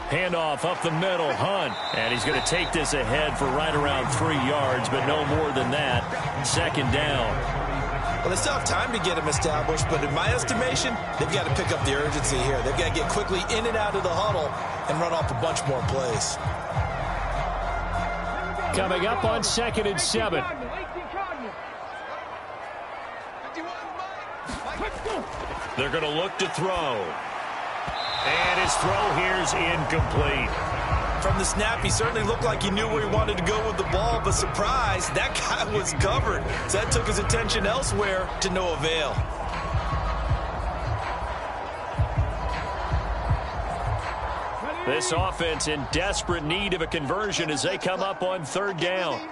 Handoff up the middle, Hunt. And he's going to take this ahead for right around 3 yards, but no more than that. 2nd down. Well, they still have time to get him established, but in my estimation, they've got to pick up the urgency here. They've got to get quickly in and out of the huddle and run off a bunch more plays. Coming up on 2nd and 7. They're going to look to throw. And his throw here's incomplete. From the snap, he certainly looked like he knew where he wanted to go with the ball, but surprise, that guy was covered. So that took his attention elsewhere to no avail. This offense in desperate need of a conversion as they come up on 3rd down.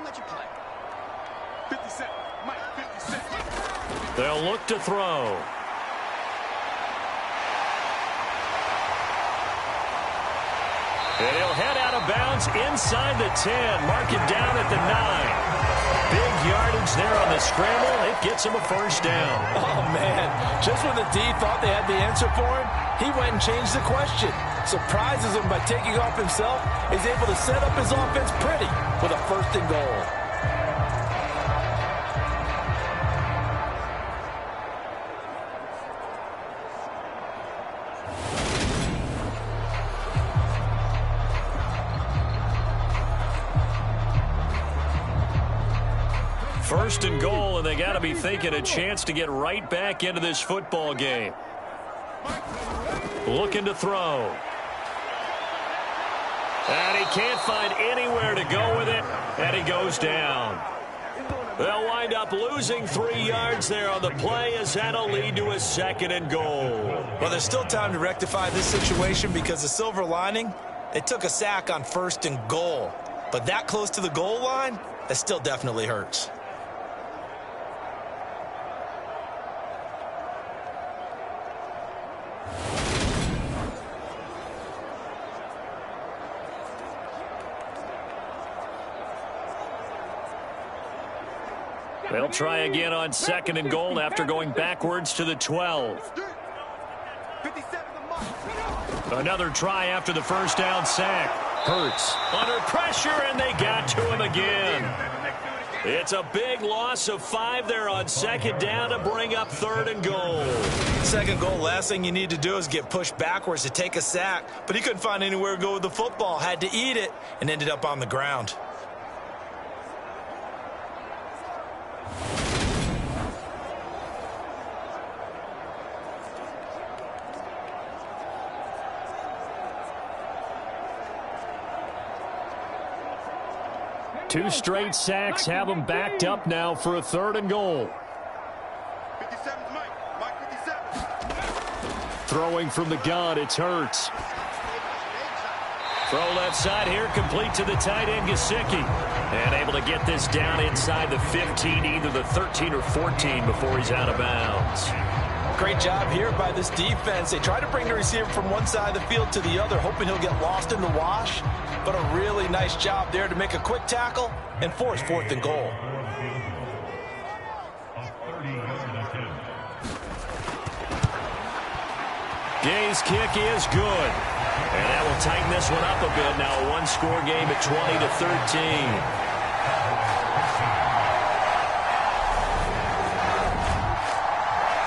They'll look to throw. And he'll head out of bounds inside the 10. Mark it down at the 9. Big yardage there on the scramble. It gets him a first down. Oh, man. Just when the D thought they had the answer for him, he went and changed the question. Surprises him by taking off himself. He's able to set up his offense pretty with a 1st and goal. First and goal, and they got to be thinking a chance to get right back into this football game. Looking to throw. And he can't find anywhere to go with it, and he goes down. They'll wind up losing 3 yards there on the play as that'll lead to a 2nd and goal. Well, there's still time to rectify this situation because the silver lining, they took a sack on 1st and goal. But that close to the goal line, that still definitely hurts. They'll try again on 2nd and goal after going backwards to the 12. Another try after the first down sack. Hurts under pressure, and they got to him again. It's a big loss of 5 there on 2nd down to bring up 3rd and goal. 2nd goal, last thing you need to do is get pushed backwards to take a sack. But he couldn't find anywhere to go with the football, had to eat it, and ended up on the ground. Two straight sacks have them backed up now for a 3rd and goal. 57, Mike 57. Throwing from the gun, it's Hurts. Throw left side here, complete to the tight end, Gesicki. And able to get this down inside the 15, either the 13 or 14 before he's out of bounds. Great Great job here by this defense. They try to bring the receiver from one side of the field to the other, hoping he'll get lost in the wash. But a really nice job there to make a quick tackle and force 4th and goal. Gay's kick is good. And that will tighten this one up a bit. Now a one-score game at 20-13.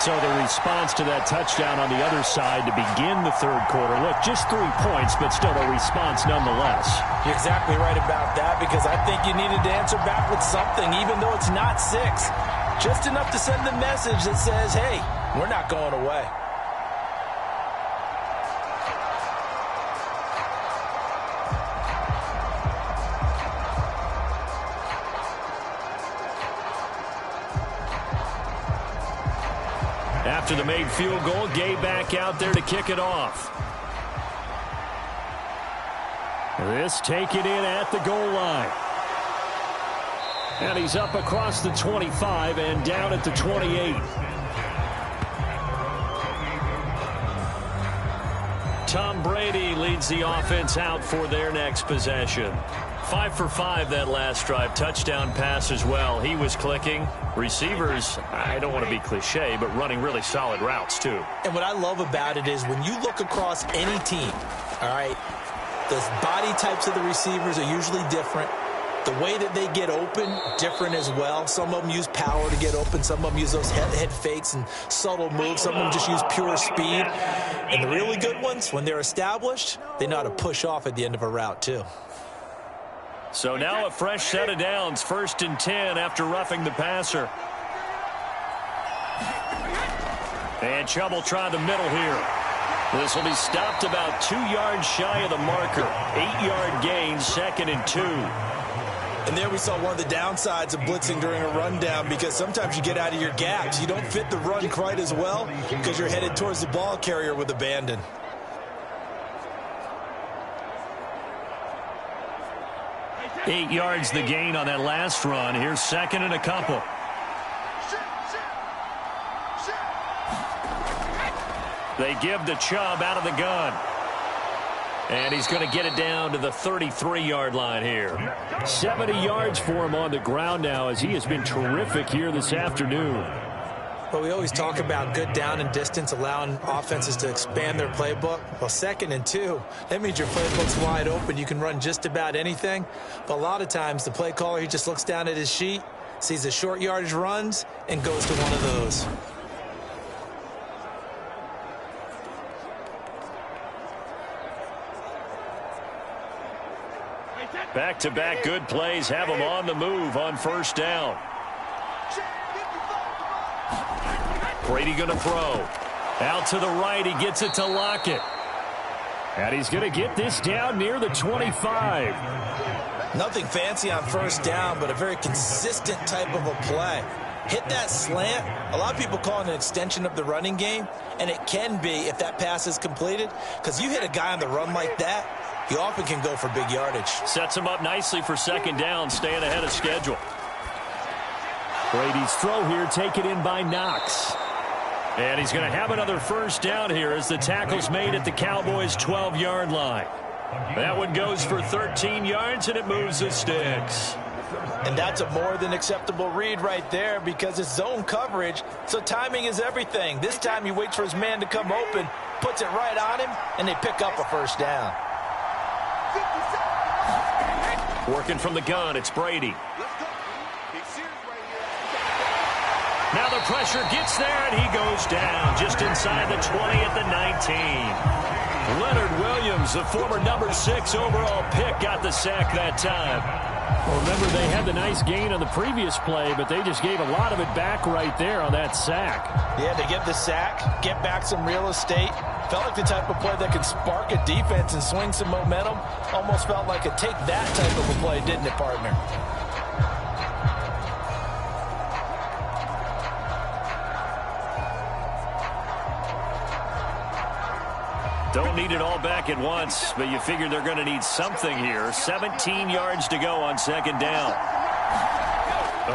So the response to that touchdown on the other side to begin the third quarter. Look, just 3 points, but still a response nonetheless. You're exactly right about that, because I think you needed to answer back with something, even though it's not 6. Just enough to send the message that says, hey, we're not going away. After the made field goal, Gay back out there to kick it off. This taken in at the goal line. And he's up across the 25 and down at the 28. Tom Brady leads the offense out for their next possession. 5 for 5 that last drive. Touchdown pass as well. He was clicking. Receivers, I don't want to be cliche, but running really solid routes too. And what I love about it is when you look across any team, all right, the body types of the receivers are usually different. The way that they get open, different as well. Some of them use power to get open. Some of them use those head fakes and subtle moves. Some of them just use pure speed. And the really good ones, when they're established, they know how to push off at the end of a route too. So now a fresh set of downs, 1st and 10 after roughing the passer. And Chubb will try the middle here. This will be stopped about 2 yards shy of the marker. 8-yard gain, 2nd and 2. And there we saw one of the downsides of blitzing during a rundown, because sometimes you get out of your gaps. You don't fit the run quite as well because you're headed towards the ball carrier with abandon. Eight yards the gain on that last run. Here's 2nd and a couple. They give the Chubb out of the gun. And he's going to get it down to the 33-yard line here. 70 yards for him on the ground now, as he has been terrific here this afternoon. But we always talk about good down and distance, allowing offenses to expand their playbook. Well, 2nd and 2, that means your playbook's wide open. You can run just about anything. But a lot of times the play caller, he just looks down at his sheet, sees the short yardage runs, and goes to one of those. Back-to-back good plays have him on the move on 1st down. Brady going to throw. Out to the right, he gets it to Lockett. And he's going to get this down near the 25. Nothing fancy on 1st down, but a very consistent type of a play. Hit that slant. A lot of people call it an extension of the running game, and it can be if that pass is completed, because you hit a guy on the run like that, he often can go for big yardage. Sets him up nicely for 2nd down, staying ahead of schedule. Brady's throw here taken in by Knox. And he's going to have another 1st down here as the tackle's made at the Cowboys' 12-yard line. That one goes for 13 yards, and it moves the sticks. And that's a more than acceptable read right there, because it's zone coverage, so timing is everything. This time he waits for his man to come open, puts it right on him, and they pick up a 1st down. Working from the gun, it's Brady. Now the pressure gets there, and he goes down just inside the 20 at the 19. Leonard Williams, the former number 6 overall pick, got the sack that time. Well, remember, they had the nice gain on the previous play, but they just gave a lot of it back right there on that sack. Yeah, they get the sack, get back some real estate. Felt like the type of play that could spark a defense and swing some momentum. Almost felt like a take that type of a play, didn't it, partner? Don't need it all back at once, but you figure they're going to need something here. 17 yards to go on 2nd down.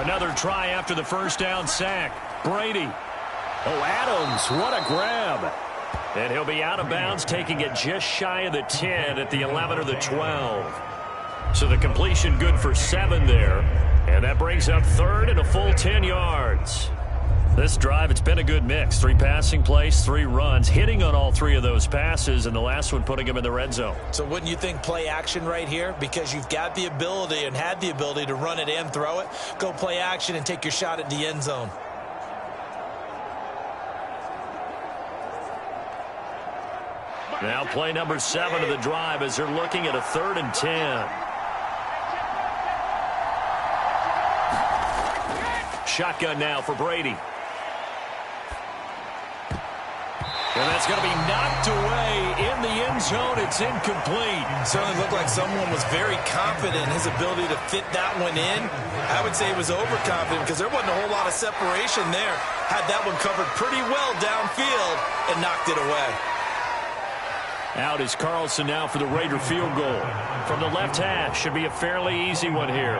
Another try after the 1st down sack. Brady. Oh, Adams, what a grab. And he'll be out of bounds, taking it just shy of the 10 at the 11 or the 12. So the completion good for 7 there. And that brings up third and a full 10 yards. This drive, it's been a good mix. 3 passing plays, 3 runs, hitting on all 3 of those passes, and the last one putting him in the red zone. So wouldn't you think play action right here? Because you've got the ability and had the ability to run it and throw it. Go play action and take your shot at the end zone. Now play number 7 of the drive as they're looking at a 3rd and 10. Shotgun now for Brady. And that's going to be knocked away in the end zone. It's incomplete. Certainly looked like someone was very confident in his ability to fit that one in. I would say he was overconfident because there wasn't a whole lot of separation there. Had that one covered pretty well downfield and knocked it away. Out is Carlson now for the Raider field goal. From the left hash, should be a fairly easy one here.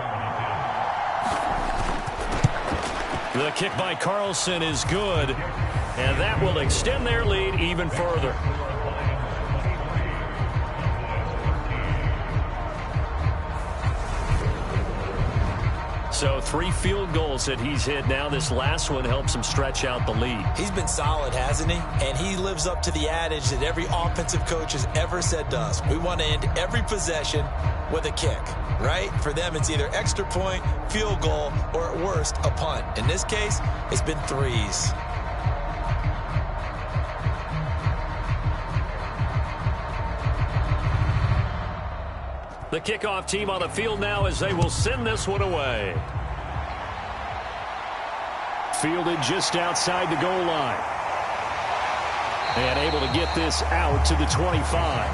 The kick by Carlson is good, and that will extend their lead even further. So 3 field goals that he's hit now. This last one helps him stretch out the lead. He's been solid, hasn't he? And he lives up to the adage that every offensive coach has ever said to us. We want to end every possession with a kick, right? For them, it's either extra point, field goal, or at worst, a punt. In this case, it's been 3s. The kickoff team on the field now as they will send this one away. Fielded just outside the goal line. And able to get this out to the 25.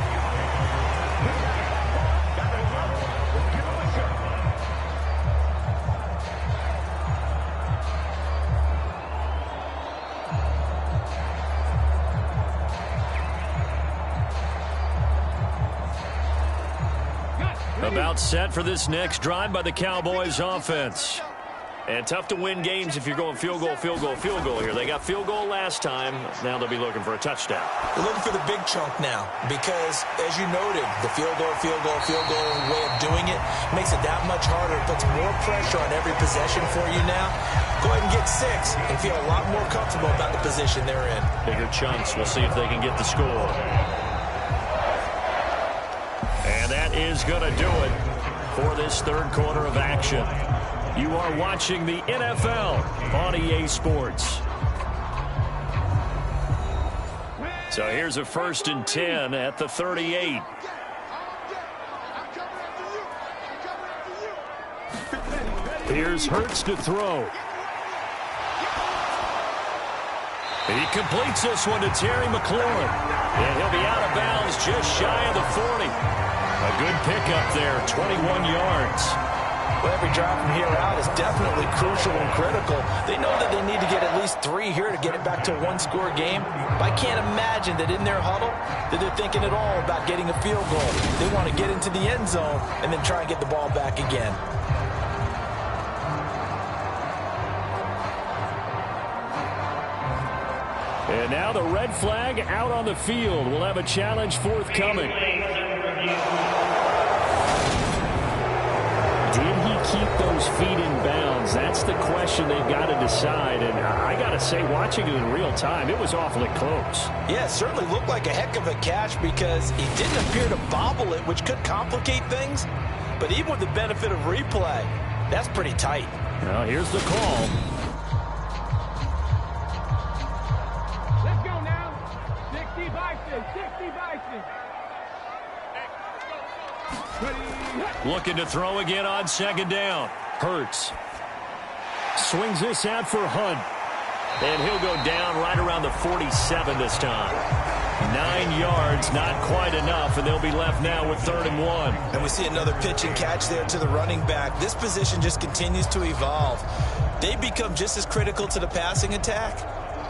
About set for this next drive by the Cowboys offense. And tough to win games if you're going field goal, field goal, field goal here. They got field goal last time. Now they'll be looking for a touchdown. They're looking for the big chunk now because, as you noted, the field goal way of doing it makes it that much harder. It puts more pressure on every possession for you now. Go ahead and get 6 and feel a lot more comfortable about the position they're in. Bigger chunks. We'll see if they can get the score. And that is going to do it for this 3rd quarter of action. You are watching the NFL on EA Sports. So here's a 1st and 10 at the 38. Here's Hurts to throw. He completes this one to Terry McLaurin. And he'll be out of bounds just shy of the 40. A good pickup there, 21 yards. Well, every drive from here out is definitely crucial and critical. They know that they need to get at least 3 here to get it back to a 1-score game. But I can't imagine that in their huddle that they're thinking at all about getting a field goal. They want to get into the end zone and then try and get the ball back again. And now the red flag out on the field. We'll have a challenge forthcoming. Did he keep those feet in bounds? That's the question they've got to decide. And I got to say, watching it in real time, it was awfully close. Yeah, it certainly looked like a heck of a catch because he didn't appear to bobble it, which could complicate things. But even with the benefit of replay, that's pretty tight. Now, here's the call. Let's go now. 60 Bison, 60 Bison. Looking to throw again on 2nd down. Hurts. Swings this out for Hunt. And he'll go down right around the 47 this time. 9 yards, not quite enough, and they'll be left now with 3rd and 1. And we see another pitch and catch there to the running back. This position just continues to evolve. They become just as critical to the passing attack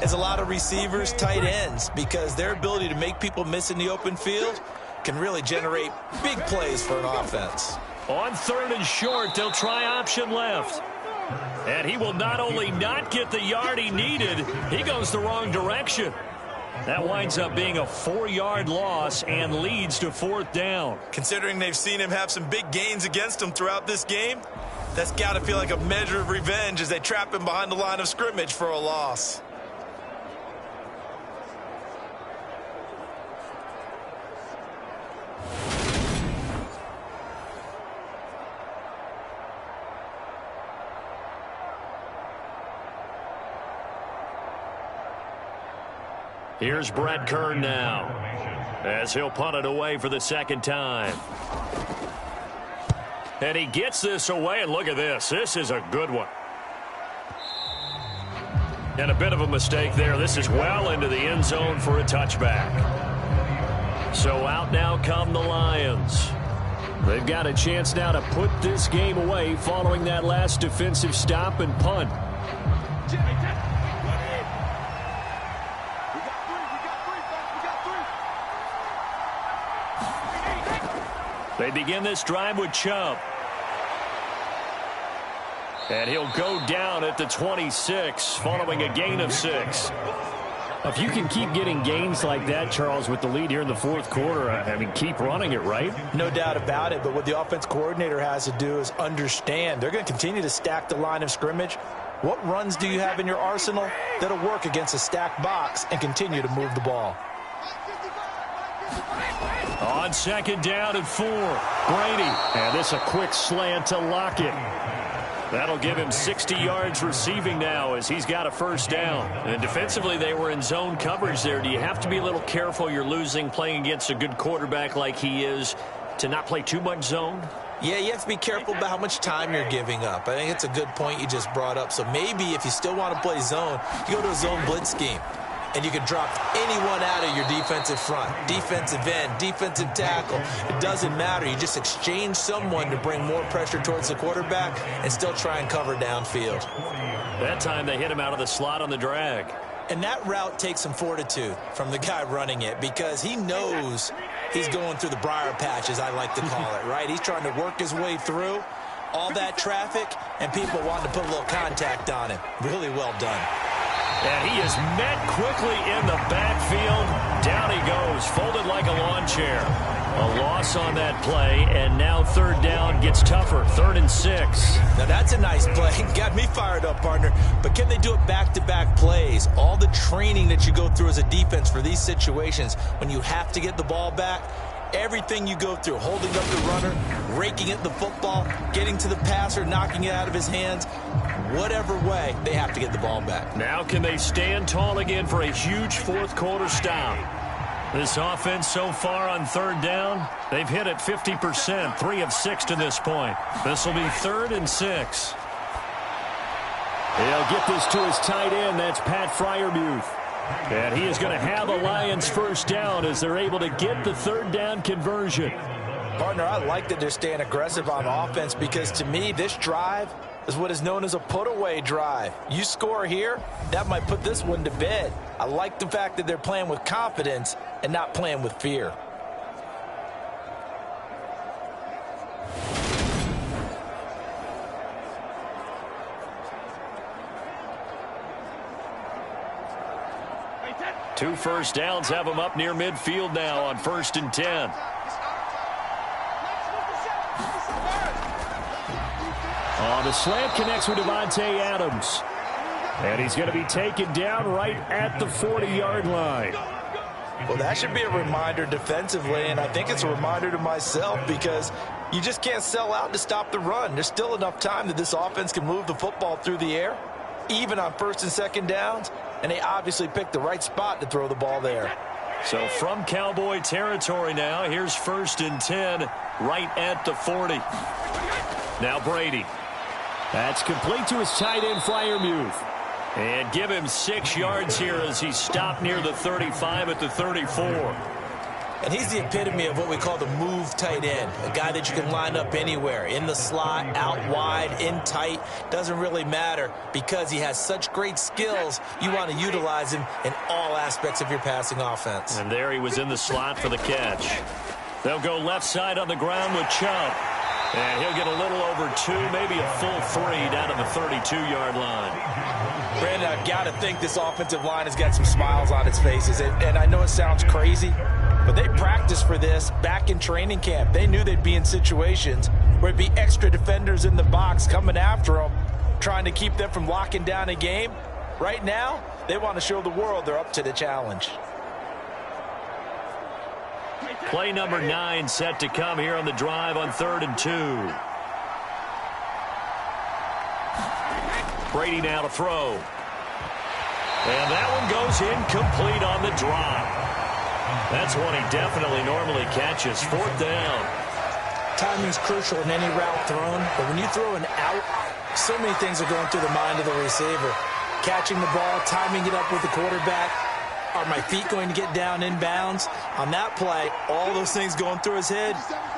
as a lot of receivers, tight ends, because their ability to make people miss in the open field can really generate big plays for an offense. On 3rd and short, they'll try option left. And he will not only not get the yard he needed, he goes the wrong direction. That winds up being a 4-yard loss and leads to 4th down. Considering they've seen him have some big gains against him throughout this game, that's got to feel like a measure of revenge as they trap him behind the line of scrimmage for a loss. Here's Brett Kern now as he'll punt it away for the 2nd time. And he gets this away, and look at this. This is a good one. And a bit of a mistake there. This is well into the end zone for a touchback. So out now come the Lions. They've got a chance now to put this game away following that last defensive stop and punt. They begin this drive with Chubb. And he'll go down at the 26 following a gain of 6. If you can keep getting gains like that, Charles, with the lead here in the 4th quarter, I mean, keep running it, right? No doubt about it, but what the offense coordinator has to do is understand they're going to continue to stack the line of scrimmage. What runs do you have in your arsenal that'll work against a stacked box and continue to move the ball? On 2nd down and 4, Brady. And this a quick slant to Lockett. That'll give him 60 yards receiving now as he's got a 1st down. And defensively, they were in zone coverage there. Do you have to be a little careful? You're losing playing against a good quarterback like he is to not play too much zone? Yeah, you have to be careful about how much time you're giving up. I think it's a good point you just brought up. So maybe if you still want to play zone, you go to a zone blitz scheme. And you can drop anyone out of your defensive front, defensive end, defensive tackle. It doesn't matter. You just exchange someone to bring more pressure towards the quarterback and still try and cover downfield. That time they hit him out of the slot on the drag. And that route takes some fortitude from the guy running it because he knows he's going through the briar patch, as I like to call it, right? He's trying to work his way through all that traffic and people wanting to put a little contact on him. Really well done. And he is met quickly in the backfield. Down he goes, folded like a lawn chair. A loss on that play, and now 3rd down gets tougher. 3rd and 6. Now that's a nice play. Got me fired up, partner. But can they do it back-to-back plays? All the training that you go through as a defense for these situations, when you have to get the ball back, everything you go through, holding up the runner, raking at the football, getting to the passer, knocking it out of his hands, whatever way, they have to get the ball back. Now can they stand tall again for a huge 4th quarter stop? This offense so far on 3rd down, they've hit it 50%, 3 of 6 to this point. This will be 3rd and 6. He'll get this to his tight end. That's Pat Freiermuth. And he is going to have a Lions 1st down as they're able to get the 3rd down conversion. Partner, I like that they're staying aggressive on offense because to me, this drive is what is known as a put-away drive. You score here, that might put this one to bed. I like the fact that they're playing with confidence and not playing with fear. Two 1st downs have them up near midfield now on 1st and 10. The slant connects with Devontae Adams. And he's going to be taken down right at the 40-yard line. Well, that should be a reminder defensively, and I think it's a reminder to myself because you just can't sell out to stop the run. There's still enough time that this offense can move the football through the air, even on 1st and 2nd downs, and they obviously picked the right spot to throw the ball there. So from Cowboy territory now, here's 1st and 10 right at the 40. Now Brady. That's complete to his tight end, Freiermuth. And give him 6 yards here as he stopped near the 35 at the 34. And he's the epitome of what we call the move tight end, a guy that you can line up anywhere, in the slot, out wide, in tight, doesn't really matter because he has such great skills. You want to utilize him in all aspects of your passing offense. And there he was in the slot for the catch. They'll go left side on the ground with Chubb. And he'll get a little over 2, maybe a full 3 down to the 32-yard line. Brandon, I've got to think this offensive line has got some smiles on its faces. And I know it sounds crazy, but they practiced for this back in training camp. They knew they'd be in situations where it'd be extra defenders in the box coming after them, trying to keep them from locking down a game. Right now, they want to show the world they're up to the challenge. Play number 9 set to come here on the drive on 3rd and 2. Brady now to throw. And that one goes incomplete on the drop. That's one he definitely normally catches. 4th down. Timing's crucial in any route thrown, but when you throw an out, so many things are going through the mind of the receiver. Catching the ball, timing it up with the quarterback. Are my feet going to get down inbounds? On that play, all those things going through his head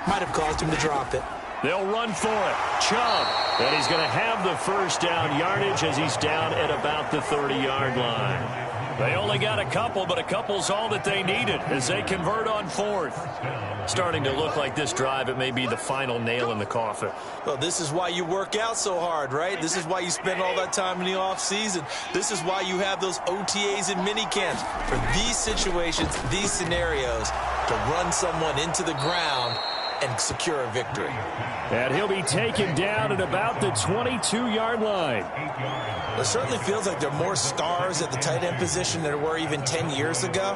might have caused him to drop it. They'll run for it. Chubb. And he's going to have the first down yardage as he's down at about the 30-yard line. They only got a couple, but a couple's all that they needed as they convert on 4th. Starting to look like this drive, it may be the final nail in the coffin. Well, this is why you work out so hard, right? This is why you spend all that time in the offseason. This is why you have those OTAs and mini camps. For these situations, these scenarios, to run someone into the ground and secure a victory. And he'll be taken down at about the 22-yard line. It certainly feels like there are more stars at the tight end position than there were even 10 years ago.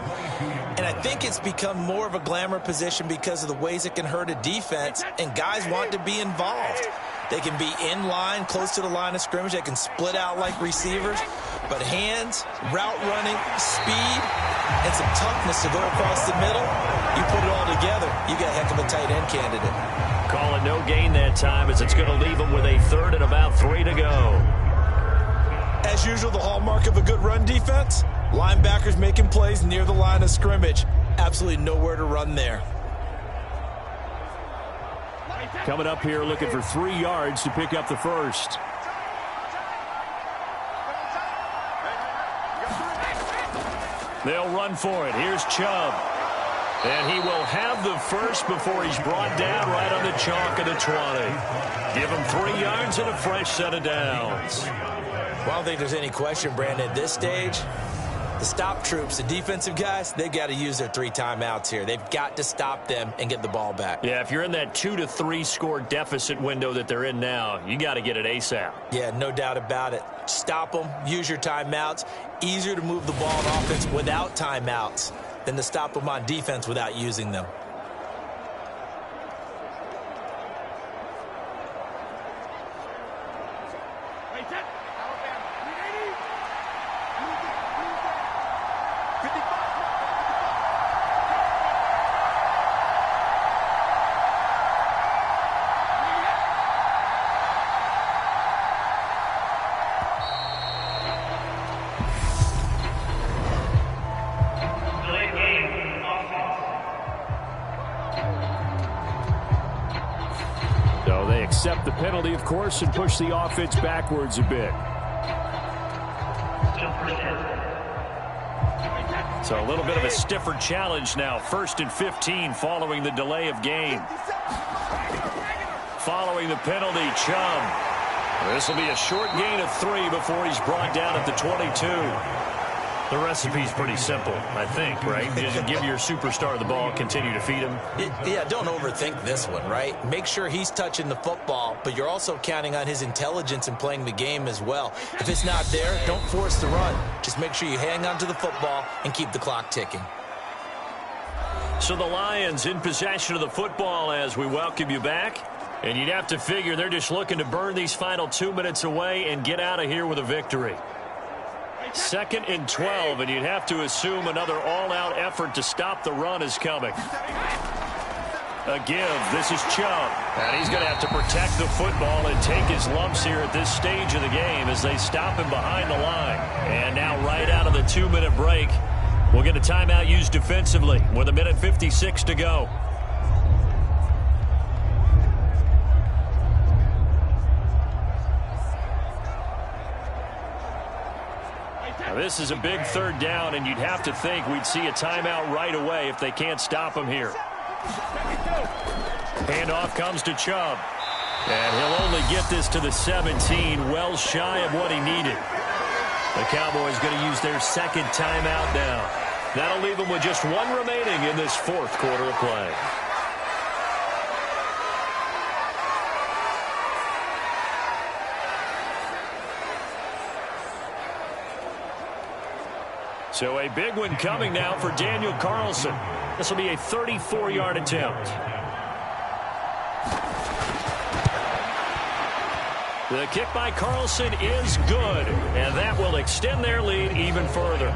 And I think it's become more of a glamour position because of the ways it can hurt a defense, and guys want to be involved. They can be in line, close to the line of scrimmage. They can split out like receivers. But hands, route running, speed, and some toughness to go across the middle, you put it all together, you got a heck of a tight end candidate. Call it no gain that time as it's going to leave him with a 3rd and about 3 to go. As usual, the hallmark of a good run defense, linebackers making plays near the line of scrimmage. Absolutely nowhere to run there. Coming up here looking for 3 yards to pick up the first. They'll run for it. Here's Chubb. And he will have the first before he's brought down right on the chalk of the 20. Give him 3 yards and a fresh set of downs. Well, I don't think there's any question, Brandon, at this stage, the stop troops, the defensive guys, they've got to use their 3 timeouts here. They've got to stop them and get the ball back. Yeah, if you're in that 2 to 3 score deficit window that they're in now, you got to get it ASAP. Yeah, no doubt about it. Stop them, use your timeouts. Easier to move the ball on offense without timeouts than to stop them on defense without using them. Accept the penalty, of course, and push the offense backwards a bit. So a little bit of a stiffer challenge now. 1st and 15 following the delay of game. Following the penalty, Chubb. This will be a short gain of 3 before he's brought down at the 22. The recipe's pretty simple, I think, right? Just give your superstar the ball, continue to feed him. Yeah, don't overthink this one, right? Make sure he's touching the football, but you're also counting on his intelligence in playing the game as well. If it's not there, don't force the run. Just make sure you hang on to the football and keep the clock ticking. So the Lions in possession of the football as we welcome you back. And you'd have to figure they're just looking to burn these final 2 minutes away and get out of here with a victory. 2nd and 12, and you'd have to assume another all-out effort to stop the run is coming. A give. This is Chubb. And he's going to have to protect the football and take his lumps here at this stage of the game as they stop him behind the line. And now right out of the 2-minute break, we'll get a timeout used defensively with 1:56 to go. Now this is a big 3rd down, and you'd have to think we'd see a timeout right away if they can't stop him here. Handoff comes to Chubb. And he'll only get this to the 17, well shy of what he needed. The Cowboys going to use their second timeout now. That'll leave them with just one remaining in this fourth quarter of play. So a big one coming now for Daniel Carlson. This will be a 34-yard attempt. The kick by Carlson is good, and that will extend their lead even further.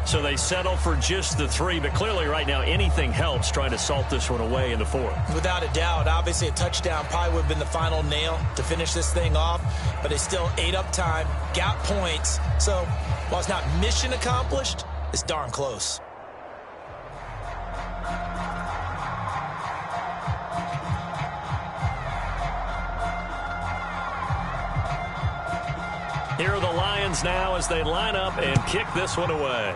So they settle for just the 3, but clearly right now anything helps trying to salt this one away in the fourth. Without a doubt, obviously a touchdown probably would have been the final nail to finish this thing off, but they still ate up time, got points. So while it's not mission accomplished, it's darn close. Here are the Lions now as they line up and kick this one away.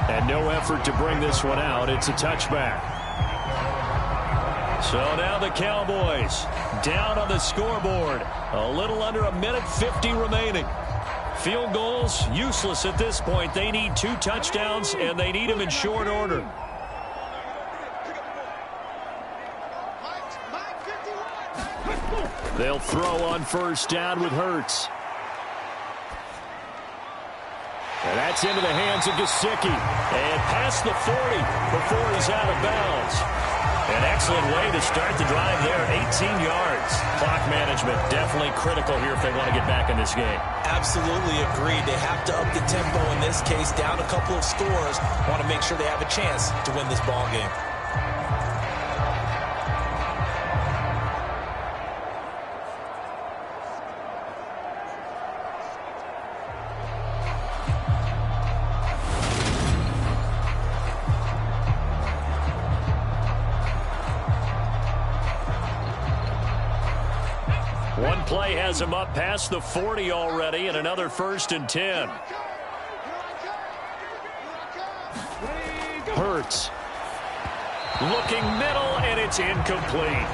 And no effort to bring this one out. It's a touchback. So now the Cowboys down on the scoreboard. A little under a minute 50 remaining. Field goals useless at this point. They need 2 touchdowns, and they need them in short order. They'll throw on first down with Hurts. And that's into the hands of Gesicki. And past the 40 before he's out of bounds. An excellent way to start the drive there, 18 yards. Clock management definitely critical here if they want to get back in this game. Absolutely agreed. They have to up the tempo in this case, down a couple of scores. Want to make sure they have a chance to win this ball game. One play has him up past the 40 already, and another 1st and 10. Hurts. Looking middle, and it's incomplete.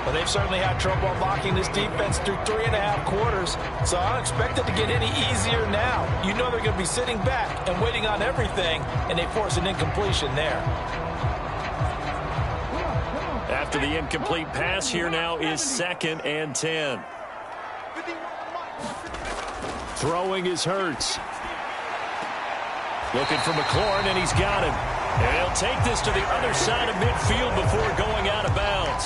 Well, they've certainly had trouble unlocking this defense through 3.5 quarters, so I don't expect it to get any easier now. You know they're going to be sitting back and waiting on everything, and they force an incompletion there. After the incomplete pass, here now is 2nd and 10. Throwing is Hurts. Looking for McLaurin, and he's got him. And he'll take this to the other side of midfield before going out of bounds.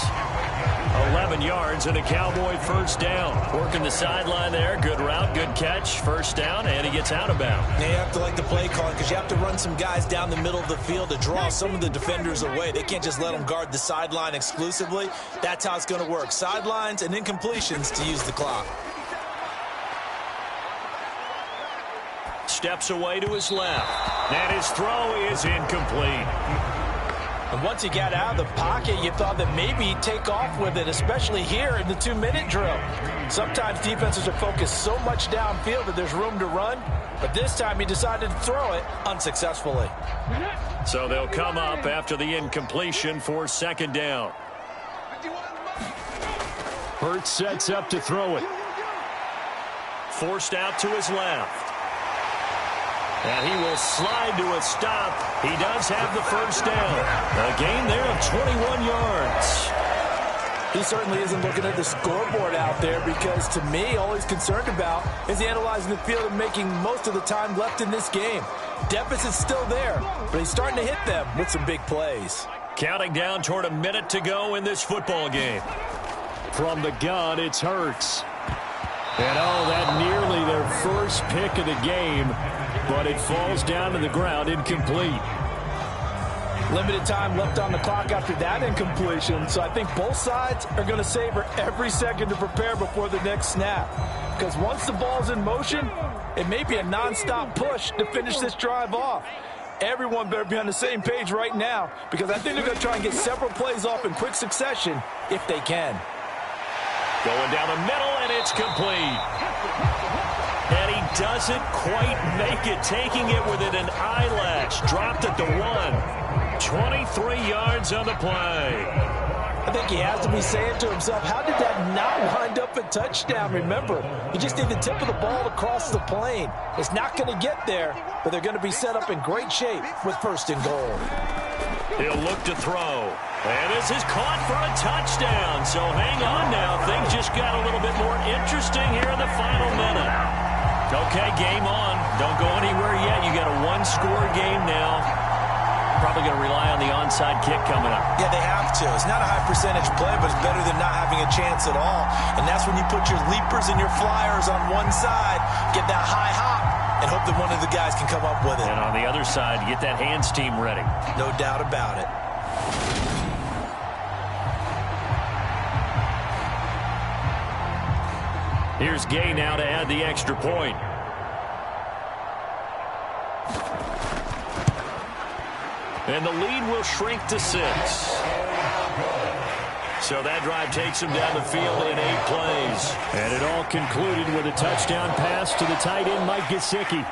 11 yards and a Cowboy first down. Working the sideline there. Good route, good catch. First down, and he gets out of bounds. They have to like the play call because you have to run some guys down the middle of the field to draw some of the defenders away. They can't just let them guard the sideline exclusively. That's how it's going to work. Sidelines and incompletions to use the clock. Steps away to his left. And his throw is incomplete. And once he got out of the pocket, you thought that maybe he'd take off with it, especially here in the 2-minute drill. Sometimes defenses are focused so much downfield that there's room to run, but this time he decided to throw it unsuccessfully. So they'll come up after the incompletion for 2nd down. Hurts sets up to throw it. Forced out to his left. And he will slide to a stop. He does have the first down. A gain there of 21 yards. He certainly isn't looking at the scoreboard out there because, to me, all he's concerned about is analyzing the field and making most of the time left in this game. Deficit's still there, but he's starting to hit them with some big plays. Counting down toward a minute to go in this football game. From the gun, it's Hurts. And, that nearly their first pick of the game, but it falls down to the ground incomplete. Limited time left on the clock after that incompletion, so I think both sides are going to savor every second to prepare before the next snap. Because once the ball's in motion, it may be a nonstop push to finish this drive off. Everyone better be on the same page right now because I think they're going to try and get several plays off in quick succession if they can. Going down the middle, and it's complete. And he doesn't quite make it, taking it within an eyelash. Dropped at the 1. 23 yards on the play. I think he has to be saying to himself, how did that not wind up a touchdown? Remember, you just need the tip of the ball to cross the plane. It's not going to get there, but they're going to be set up in great shape with 1st and goal. He'll look to throw. And this is caught for a touchdown. So hang on now. Things just got a little bit more interesting here in the final minute. Okay, game on. Don't go anywhere yet. You got a 1-score game now. Probably going to rely on the onside kick coming up. Yeah, they have to. It's not a high percentage play, but it's better than not having a chance at all. And that's when you put your leapers and your flyers on one side, get that high hop, and hope that one of the guys can come up with it. And on the other side, get that hands team ready. No doubt about it. Here's Gay now to add the extra point. And the lead will shrink to 6. So that drive takes him down the field in 8 plays. And it all concluded with a touchdown pass to the tight end, Mike Gesicki.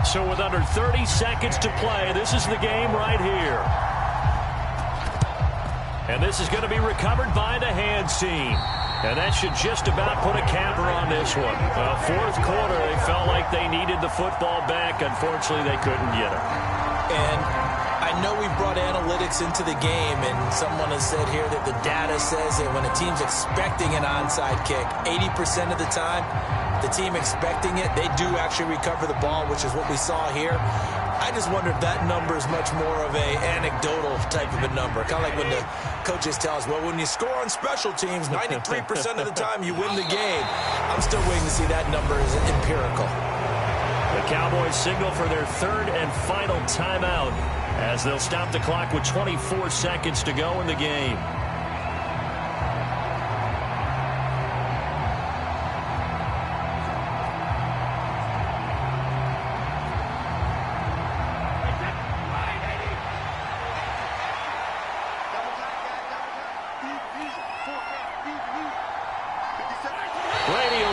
So with under 30 seconds to play, this is the game right here. And this is going to be recovered by the hands team. And that should just about put a capper on this one. Well, 4th quarter, they felt like they needed the football back. Unfortunately, they couldn't get it. And I know we brought analytics into the game, and someone has said here that the data says that when a team's expecting an onside kick, 80% of the time, the team expecting it, they do actually recover the ball, which is what we saw here. I just wonder if that number is much more of a anecdotal type of a number. Kind of like when the coaches tell us, well, when you score on special teams, 93% of the time you win the game. I'm still waiting to see that number is empirical. The Cowboys signal for their 3rd and final timeout as they'll stop the clock with 24 seconds to go in the game.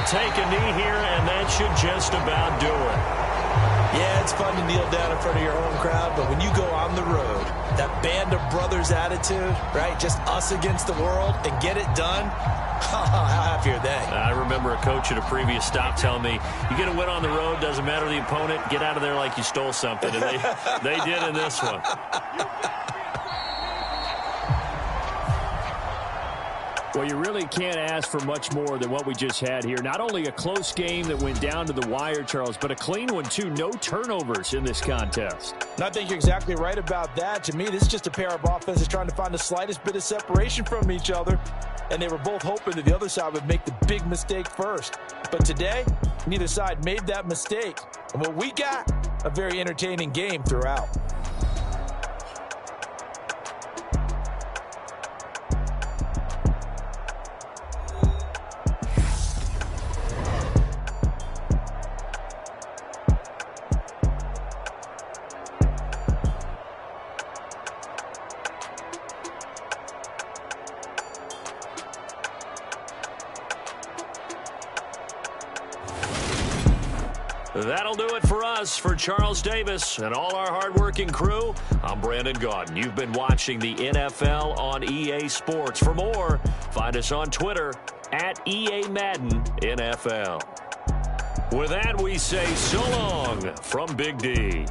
Take a knee here, and that should just about do it. Yeah, it's fun to kneel down in front of your home crowd, but when you go on the road, that band of brothers attitude, right, just us against the world, and get it done, how happy are they? I remember a coach at a previous stop telling me, you get a win on the road, doesn't matter the opponent, get out of there like you stole something, and they did in this one. Well, you really can't ask for much more than what we just had here. Not only a close game that went down to the wire, Charles, but a clean one, too. No turnovers in this contest. And I think you're exactly right about that. To me, this is just a pair of offenses trying to find the slightest bit of separation from each other. And they were both hoping that the other side would make the big mistake first. But today, neither side made that mistake. And what we got, a very entertaining game throughout. That'll do it for us. For Charles Davis and all our hardworking crew, I'm Brandon Gaudin. You've been watching the NFL on EA Sports. For more, find us on Twitter at EA Madden NFL. With that, we say so long from Big D.